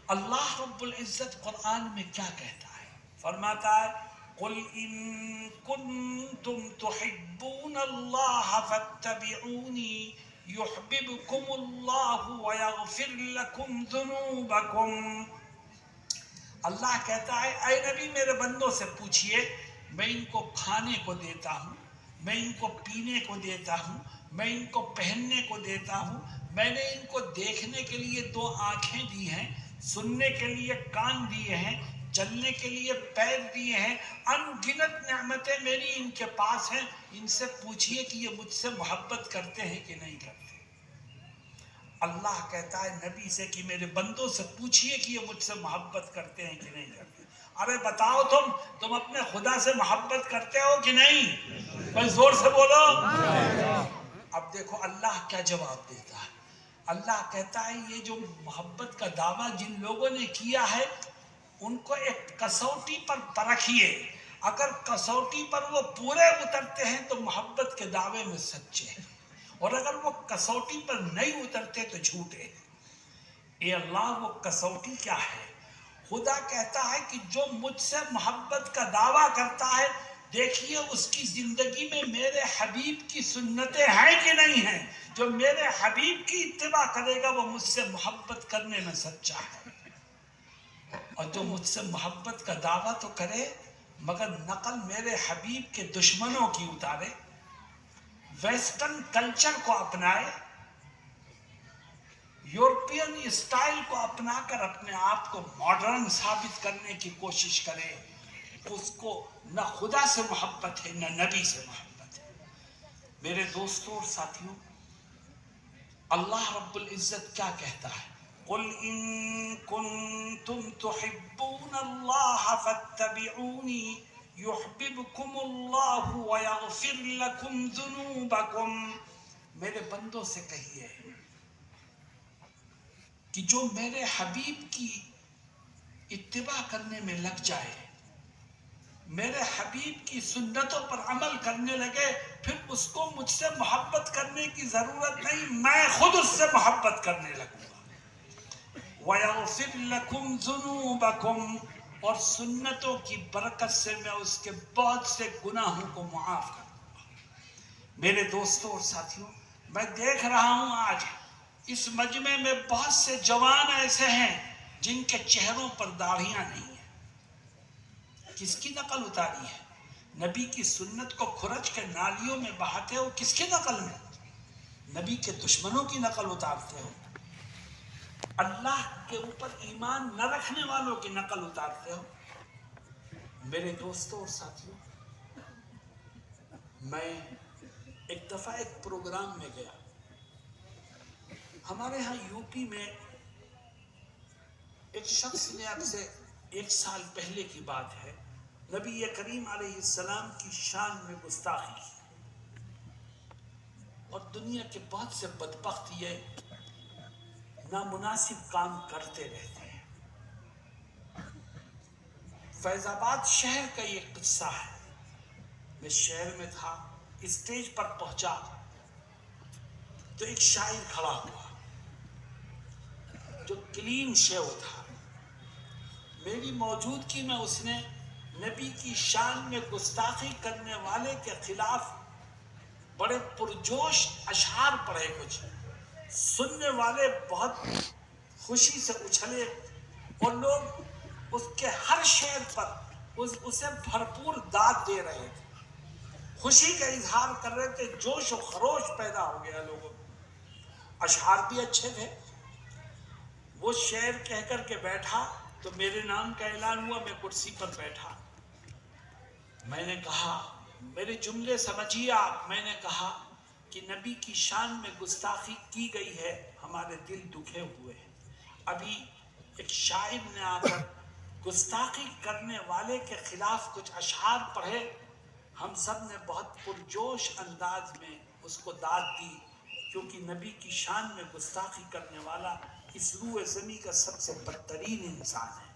اللہ رب العزت قرآن میں کیا کہتا ہے؟ فرماتا ہے قُلْ إِن كُنتُمْ تُحِبُّونَ اللَّهَ فَاتَّبِعُونِي يُحْبِبْكُمُ اللَّهُ وَيَغْفِرْ لَكُمْ ذُنُوبَكُمْ۔ اللہ کہتا ہے اے نبی میرے بندوں سے پوچھئے، میں ان کو کھانے کو دیتا ہوں، میں ان کو پینے کو دیتا ہوں، میں ان کو پہننے کو دیتا ہوں، میں نے ان کو دیکھنے کے لیے 2 آنکھیں دی ہیں، سننے کے لیے کان دیے ہیں، چلنے کے لیے پیر دیے ہیں، ان گنت نعمتیں میری ان کے پاس ہیں، ان سے پوچھئے کہ یہ مجھ سے محبت کرتے ہیں کہ نہیں کرتے۔ اللہ کہتا ہے نبی سے کہ میرے بندوں سے پوچھئے کہ یہ مجھ سے محبت کرتے ہیں کہ نہیں کرتے۔ ارے بتاؤ تم اپنے خدا سے محبت کرتے ہو کہ نہیں؟ بھائی زور سے بولو۔ اب دیکھو اللہ کیا جواب دیتا ہے۔ اللہ کہتا ہے یہ جو محبت کا دعویٰ جن لوگوں نے کیا ہے ان کو ایک کسوٹی پر پرکھیے، اگر کسوٹی پر وہ پورے اترتے ہیں تو محبت کے دعوے میں سچے ہیں، اور اگر وہ کسوٹی پر نہیں اترتے تو جھوٹے ہیں۔ اے اللہ، وہ کسوٹی کیا ہے؟ خدا کہتا ہے کہ جو مجھ سے محبت کا دعویٰ کرتا ہے دیکھیے اس کی زندگی میں میرے حبیب کی سنتیں ہیں کہ نہیں ہیں۔ جو میرے حبیب کی اتباع کرے گا وہ مجھ سے محبت کرنے میں سچا ہے، اور جو مجھ سے محبت کا دعویٰ تو کرے مگر نقل میرے حبیب کے دشمنوں کی اتارے، ویسٹرن کلچر کو اپنائے، یورپین اسٹائل کو اپنا کر اپنے آپ کو ماڈرن ثابت کرنے کی کوشش کرے، اس کو نہ خدا سے محبت ہے نہ نبی سے محبت ہے۔ میرے دوستوں اور ساتھیوں، اللہ رب العزت کیا کہتا ہے؟ قُلْ إِن كُنتُمْ تُحِبُّونَ اللَّهَ فَاتَّبِعُونِي يُحْبِبْكُمُ اللَّهُ وَيَغْفِرْ لَكُمْ ذُنُوبَكُمْ۔ میرے بندوں سے کہیے کہ جو میرے حبیب کی اتباع کرنے میں لگ جائے، میرے حبیب کی سنتوں پر عمل کرنے لگے، پھر اس کو مجھ سے محبت کرنے کی ضرورت نہیں، میں خود اس سے محبت کرنے لگوں گا۔ وَيَغْفِرْ لَكُمْ ذُنُوبَكُمْ، اور سنتوں کی برکت سے میں اس کے بہت سے گناہوں کو معاف کر دوں گا۔ میرے دوستوں اور ساتھیوں، میں دیکھ رہا ہوں آج اس مجمع میں بہت سے جوان ایسے ہیں جن کے چہروں پر داڑھیاں نہیں ہیں۔ کس کی نقل اتاری ہے؟ نبی کی سنت کو کھرچ کے نالیوں میں بہاتے ہو، کس کی نقل میں؟ نبی کے دشمنوں کی نقل اتارتے ہو، اللہ کے اوپر ایمان نہ رکھنے والوں کی نقل اتارتے ہو۔ میرے دوستوں اور ساتھیوں، میں ایک دفعہ ایک پروگرام میں گیا، ہمارے ہاں یوپی میں ایک شخص نے اب سے 1 سال پہلے کی بات ہے، نبی کریم علیہ السلام کی شان میں گستاخی کی، اور دنیا کے بہت سے بدبخت یہ نامناسب کام کرتے رہتے ہیں۔ فیض آباد شہر کا یہ قصہ ہے۔ میں شہر میں تھا، اسٹیج پر پہنچا تو ایک شاعر کھڑا ہوا جو کلین شیو تھا، میری موجودگی میں اس نے نبی کی شان میں گستاخی کرنے والے کے خلاف بڑے پرجوش اشعار پڑھے، کچھ سننے والے بہت خوشی سے اچھلے اور لوگ اس کے ہر شعر پر اسے بھرپور داد دے رہے تھے، خوشی کا اظہار کر رہے تھے، جوش و خروش پیدا ہو گیا لوگوں میں۔ اشعار بھی اچھے تھے۔ وہ شعر کہہ کر کے بیٹھا تو میرے نام کا اعلان ہوا، میں کرسی پر بیٹھا، میں نے کہا، میرے جملے سمجھیے آپ، میں نے کہا کہ نبی کی شان میں گستاخی کی گئی ہے، ہمارے دل دکھے ہوئے ہیں۔ ابھی ایک شاعر نے آ کر گستاخی کرنے والے کے خلاف کچھ اشعار پڑھے، ہم سب نے بہت پرجوش انداز میں اس کو داد دی، کیونکہ نبی کی شان میں گستاخی کرنے والا اس روح زمین کا سب سے بدترین انسان ہے۔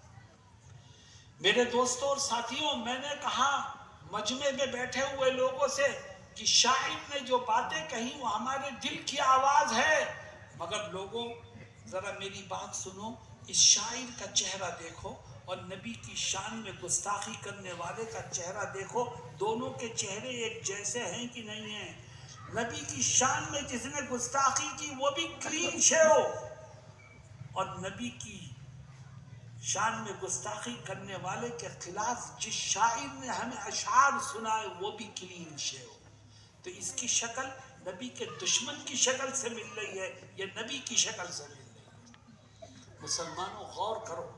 میرے دوستوں اور ساتھیوں، میں نے کہا مجمع میں بیٹھے ہوئے لوگوں سے کہ شاعر نے جو باتیں کہی وہ ہمارے دل کی آواز ہے، مگر لوگوں ذرا میری بات سنو، اس شاعر کا چہرہ دیکھو اور نبی کی شان میں گستاخی کرنے والے کا چہرہ دیکھو، دونوں کے چہرے ایک جیسے ہیں کہ نہیں ہیں؟ نبی کی شان میں جس نے گستاخی کی وہ بھی کلین شیو، اور نبی کی شان میں گستاخی کرنے والے کے خلاف جس شاعر نے ہمیں اشعار سنائے وہ بھی کلین شیو۔ تو اس کی شکل نبی کے دشمن کی شکل سے مل رہی ہے، یہ نبی کی شکل سے مل رہی ہے۔ مسلمانوں غور کرو،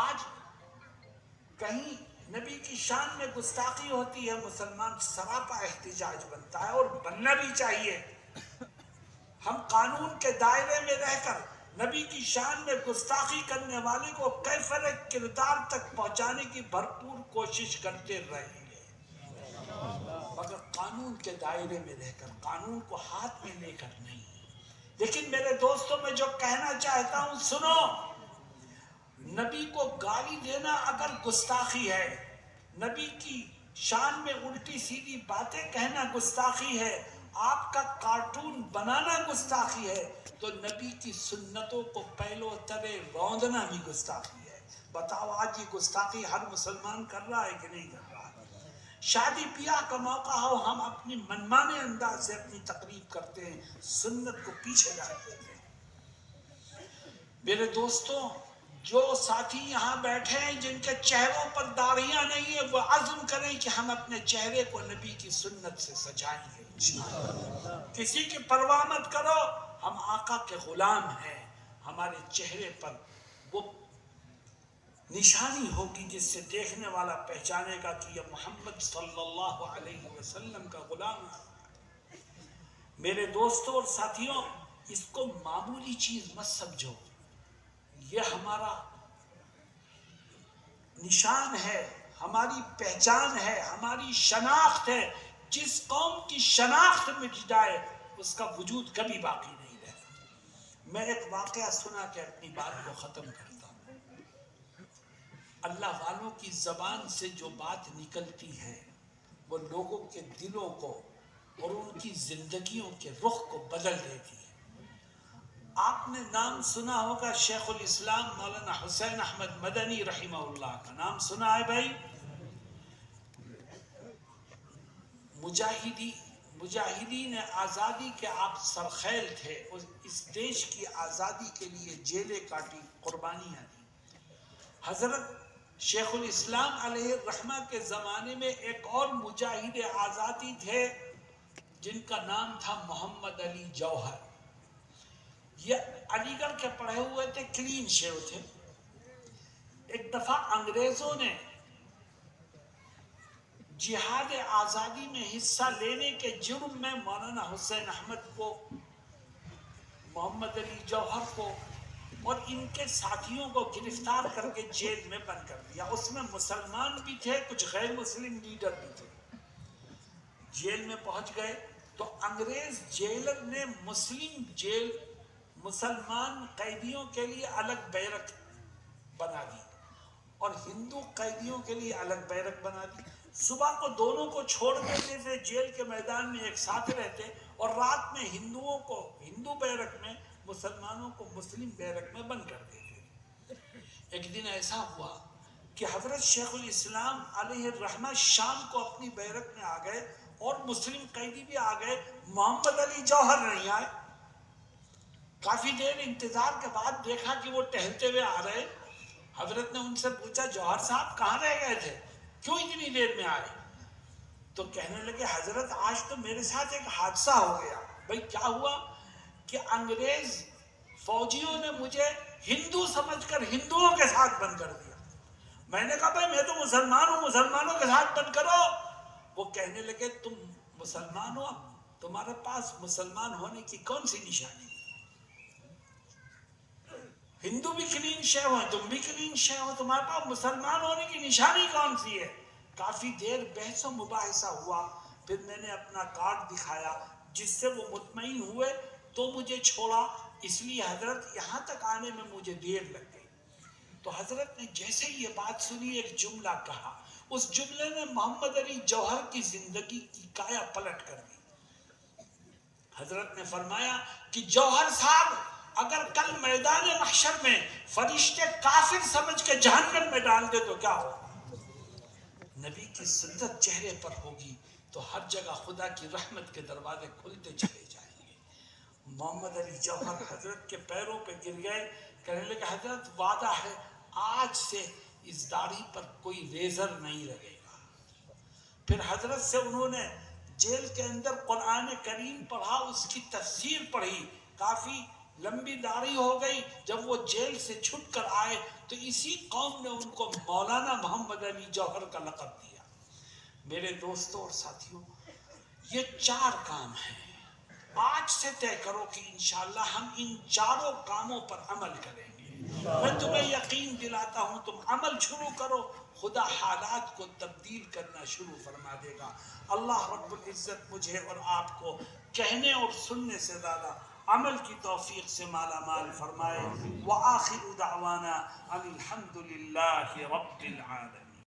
آج کہیں نبی کی شان میں گستاخی ہوتی ہے، مسلمان سراپا احتجاج بنتا ہے، اور بننا بھی چاہیے۔ ہم قانون کے دائرے میں رہ کر نبی کی شان میں گستاخی کرنے والے کو کیفر کردار تک پہنچانے کی بھرپور کوشش کرتے رہیں گے، مگر قانون کے دائرے میں رہ کر، قانون کو ہاتھ میں لے کر نہیں۔ لیکن میرے دوستوں، میں جو کہنا چاہتا ہوں سنو، نبی کو گالی دینا اگر گستاخی ہے، نبی کی شان میں الٹی سیدھی باتیں کہنا گستاخی ہے، آپ کا کارٹون بنانا گستاخی ہے، تو نبی کی سنتوں کو پہلو ترے روندنا بھی گستاخی ہے۔ بتاؤ آج یہ گستاخی ہر مسلمان کر رہا ہے کہ نہیں کر رہا؟ شادی بیاہ کا موقع ہو، ہم اپنی منمانے انداز سے اپنی تقریب کرتے ہیں، سنت کو پیچھے ڈالتے ہیں۔ میرے دوستوں، جو ساتھی یہاں بیٹھے ہیں جن کے چہروں پر داڑھیاں نہیں ہیں، وہ عزم کریں کہ ہم اپنے چہرے کو نبی کی سنت سے سجائیں گے انشاءاللہ۔ کسی کی پرواہ مت کرو، ہم آقا کے غلام ہیں، ہمارے چہرے پر وہ نشانی ہوگی جس سے دیکھنے والا پہچانے گا کہ یہ محمد صلی اللہ علیہ وسلم کا غلام ہے۔ میرے دوستوں اور ساتھیوں، اس کو معمولی چیز مت سمجھو، یہ ہمارا نشان ہے، ہماری پہچان ہے، ہماری شناخت ہے۔ جس قوم کی شناخت مٹ جائے اس کا وجود کبھی باقی نہیں رہتا۔ میں ایک واقعہ سنا کے اپنی بات کو ختم کرتا ہوں۔ اللہ والوں کی زبان سے جو بات نکلتی ہے وہ لوگوں کے دلوں کو اور ان کی زندگیوں کے رخ کو بدل دیتی ہے۔ آپ نے نام سنا ہوگا شیخ الاسلام مولانا حسین احمد مدنی رحمہ اللہ کا نام سنا ہے بھائی؟ مجاہدین آزادی کے آپ سرخیل تھے، اس دیش کی آزادی کے لیے جیلیں کاٹی، قربانیاں دی۔ حضرت شیخ الاسلام علیہ الرحمہ کے زمانے میں ایک اور مجاہد آزادی تھے جن کا نام تھا محمد علی جوہر۔ یہ علی گڑھ کے پڑھے ہوئے تھے، کلین شیو تھے۔ ایک دفعہ انگریزوں نے جہاد آزادی میں حصہ لینے کے جرم میں مولانا حسین احمد کو، محمد علی جوہر کو اور ان کے ساتھیوں کو گرفتار کر کے جیل میں بند کر دیا۔ اس میں مسلمان بھی تھے، کچھ غیر مسلم لیڈر بھی تھے۔ جیل میں پہنچ گئے تو انگریز جیلر نے مسلمان قیدیوں کے لیے الگ بیرک بنا دی اور ہندو قیدیوں کے لیے الگ بیرک بنا دی۔ صبح کو دونوں کو چھوڑ دیتے تھے، جیل کے میدان میں ایک ساتھ رہتے، اور رات میں ہندوؤں کو ہندو بیرک میں، مسلمانوں کو مسلم بیرک میں بند کر دیتے۔ ایک دن ایسا ہوا کہ حضرت شیخ الاسلام علیہ الرحمہ شام کو اپنی بیرک میں آ گئے اور مسلم قیدی بھی آ گئے، محمد علی جوہر نہیں آئے۔ کافی دیر انتظار کے بعد دیکھا کہ وہ ٹہلتے ہوئے آ رہے. حضرت نے ان سے پوچھا جوہر صاحب کہاں رہ گئے تھے, کیوں اتنی دیر میں آئے؟ تو کہنے لگے حضرت آج تو میرے ساتھ ایک حادثہ ہو گیا. بھئی کیا ہوا؟ کہ انگریز فوجیوں نے مجھے ہندو سمجھ کر ہندوؤں کے ساتھ بند کر دیا. میں نے کہا بھائی میں تو مسلمان ہوں, مسلمانوں کے ساتھ بند کرو. وہ کہنے لگے تم مسلمان ہو, تمہارے پاس مسلمان ہونے کی کون سی نشانی؟ ہندو بھی کلین شے ہو, تم بھی کلین شے ہو, تمہارے پاس مسلمان ہونے کی نشانی کون سی ہے؟ کافی دیر بحث و مباحثہ ہوا. پھر میں نے اپنا کارڈ دکھایا جس سے وہ مطمئن ہوئے تو مجھے چھوڑا. اس لیے حضرت یہاں تک آنے میں مجھے دیر لگ گئی. تو حضرت نے جیسے ہی یہ بات سنی ایک جملہ کہا, اس جملے نے محمد علی جوہر کی زندگی کی کایا پلٹ کر دی. حضرت نے فرمایا کہ جوہر صاحب اگر کل میدان محشر میں فرشتے کافر سمجھ کے جہنم میں ڈال دے تو کیا ہوگا؟ نبی کی سنت چہرے پر ہوگی تو ہر جگہ خدا کی رحمت کے دروازے کھلتے چلے جائیں گے. محمد علی جوہر حضرت کے پیروں پہ گر گئے, کہنے لگے حضرت وعدہ ہے آج سے اس داڑھی پر کوئی ریزر نہیں لگے گا. پھر حضرت سے انہوں نے جیل کے اندر قرآن کریم پڑھا, اس کی تفسیر پڑھی. کافی لمبی داڑھی ہو گئی. جب وہ جیل سے چھٹ کر آئے تو اسی قوم نے ان کو مولانا محمد علی جوہر کا لقب دیا. میرے دوستوں اور ساتھیوں, یہ 4 کام ہیں. آج سے طے کرو کہ انشاءاللہ ہم ان 4 کاموں پر عمل کریں گے. میں تمہیں یقین دلاتا ہوں تم عمل شروع کرو, خدا حالات کو تبدیل کرنا شروع فرما دے گا. اللہ رب العزت مجھے اور آپ کو کہنے اور سننے سے زیادہ عمل کی توفیق سے مالا مال فرمائے. وآخر دعوانا ان الحمد للہ رب العالمین.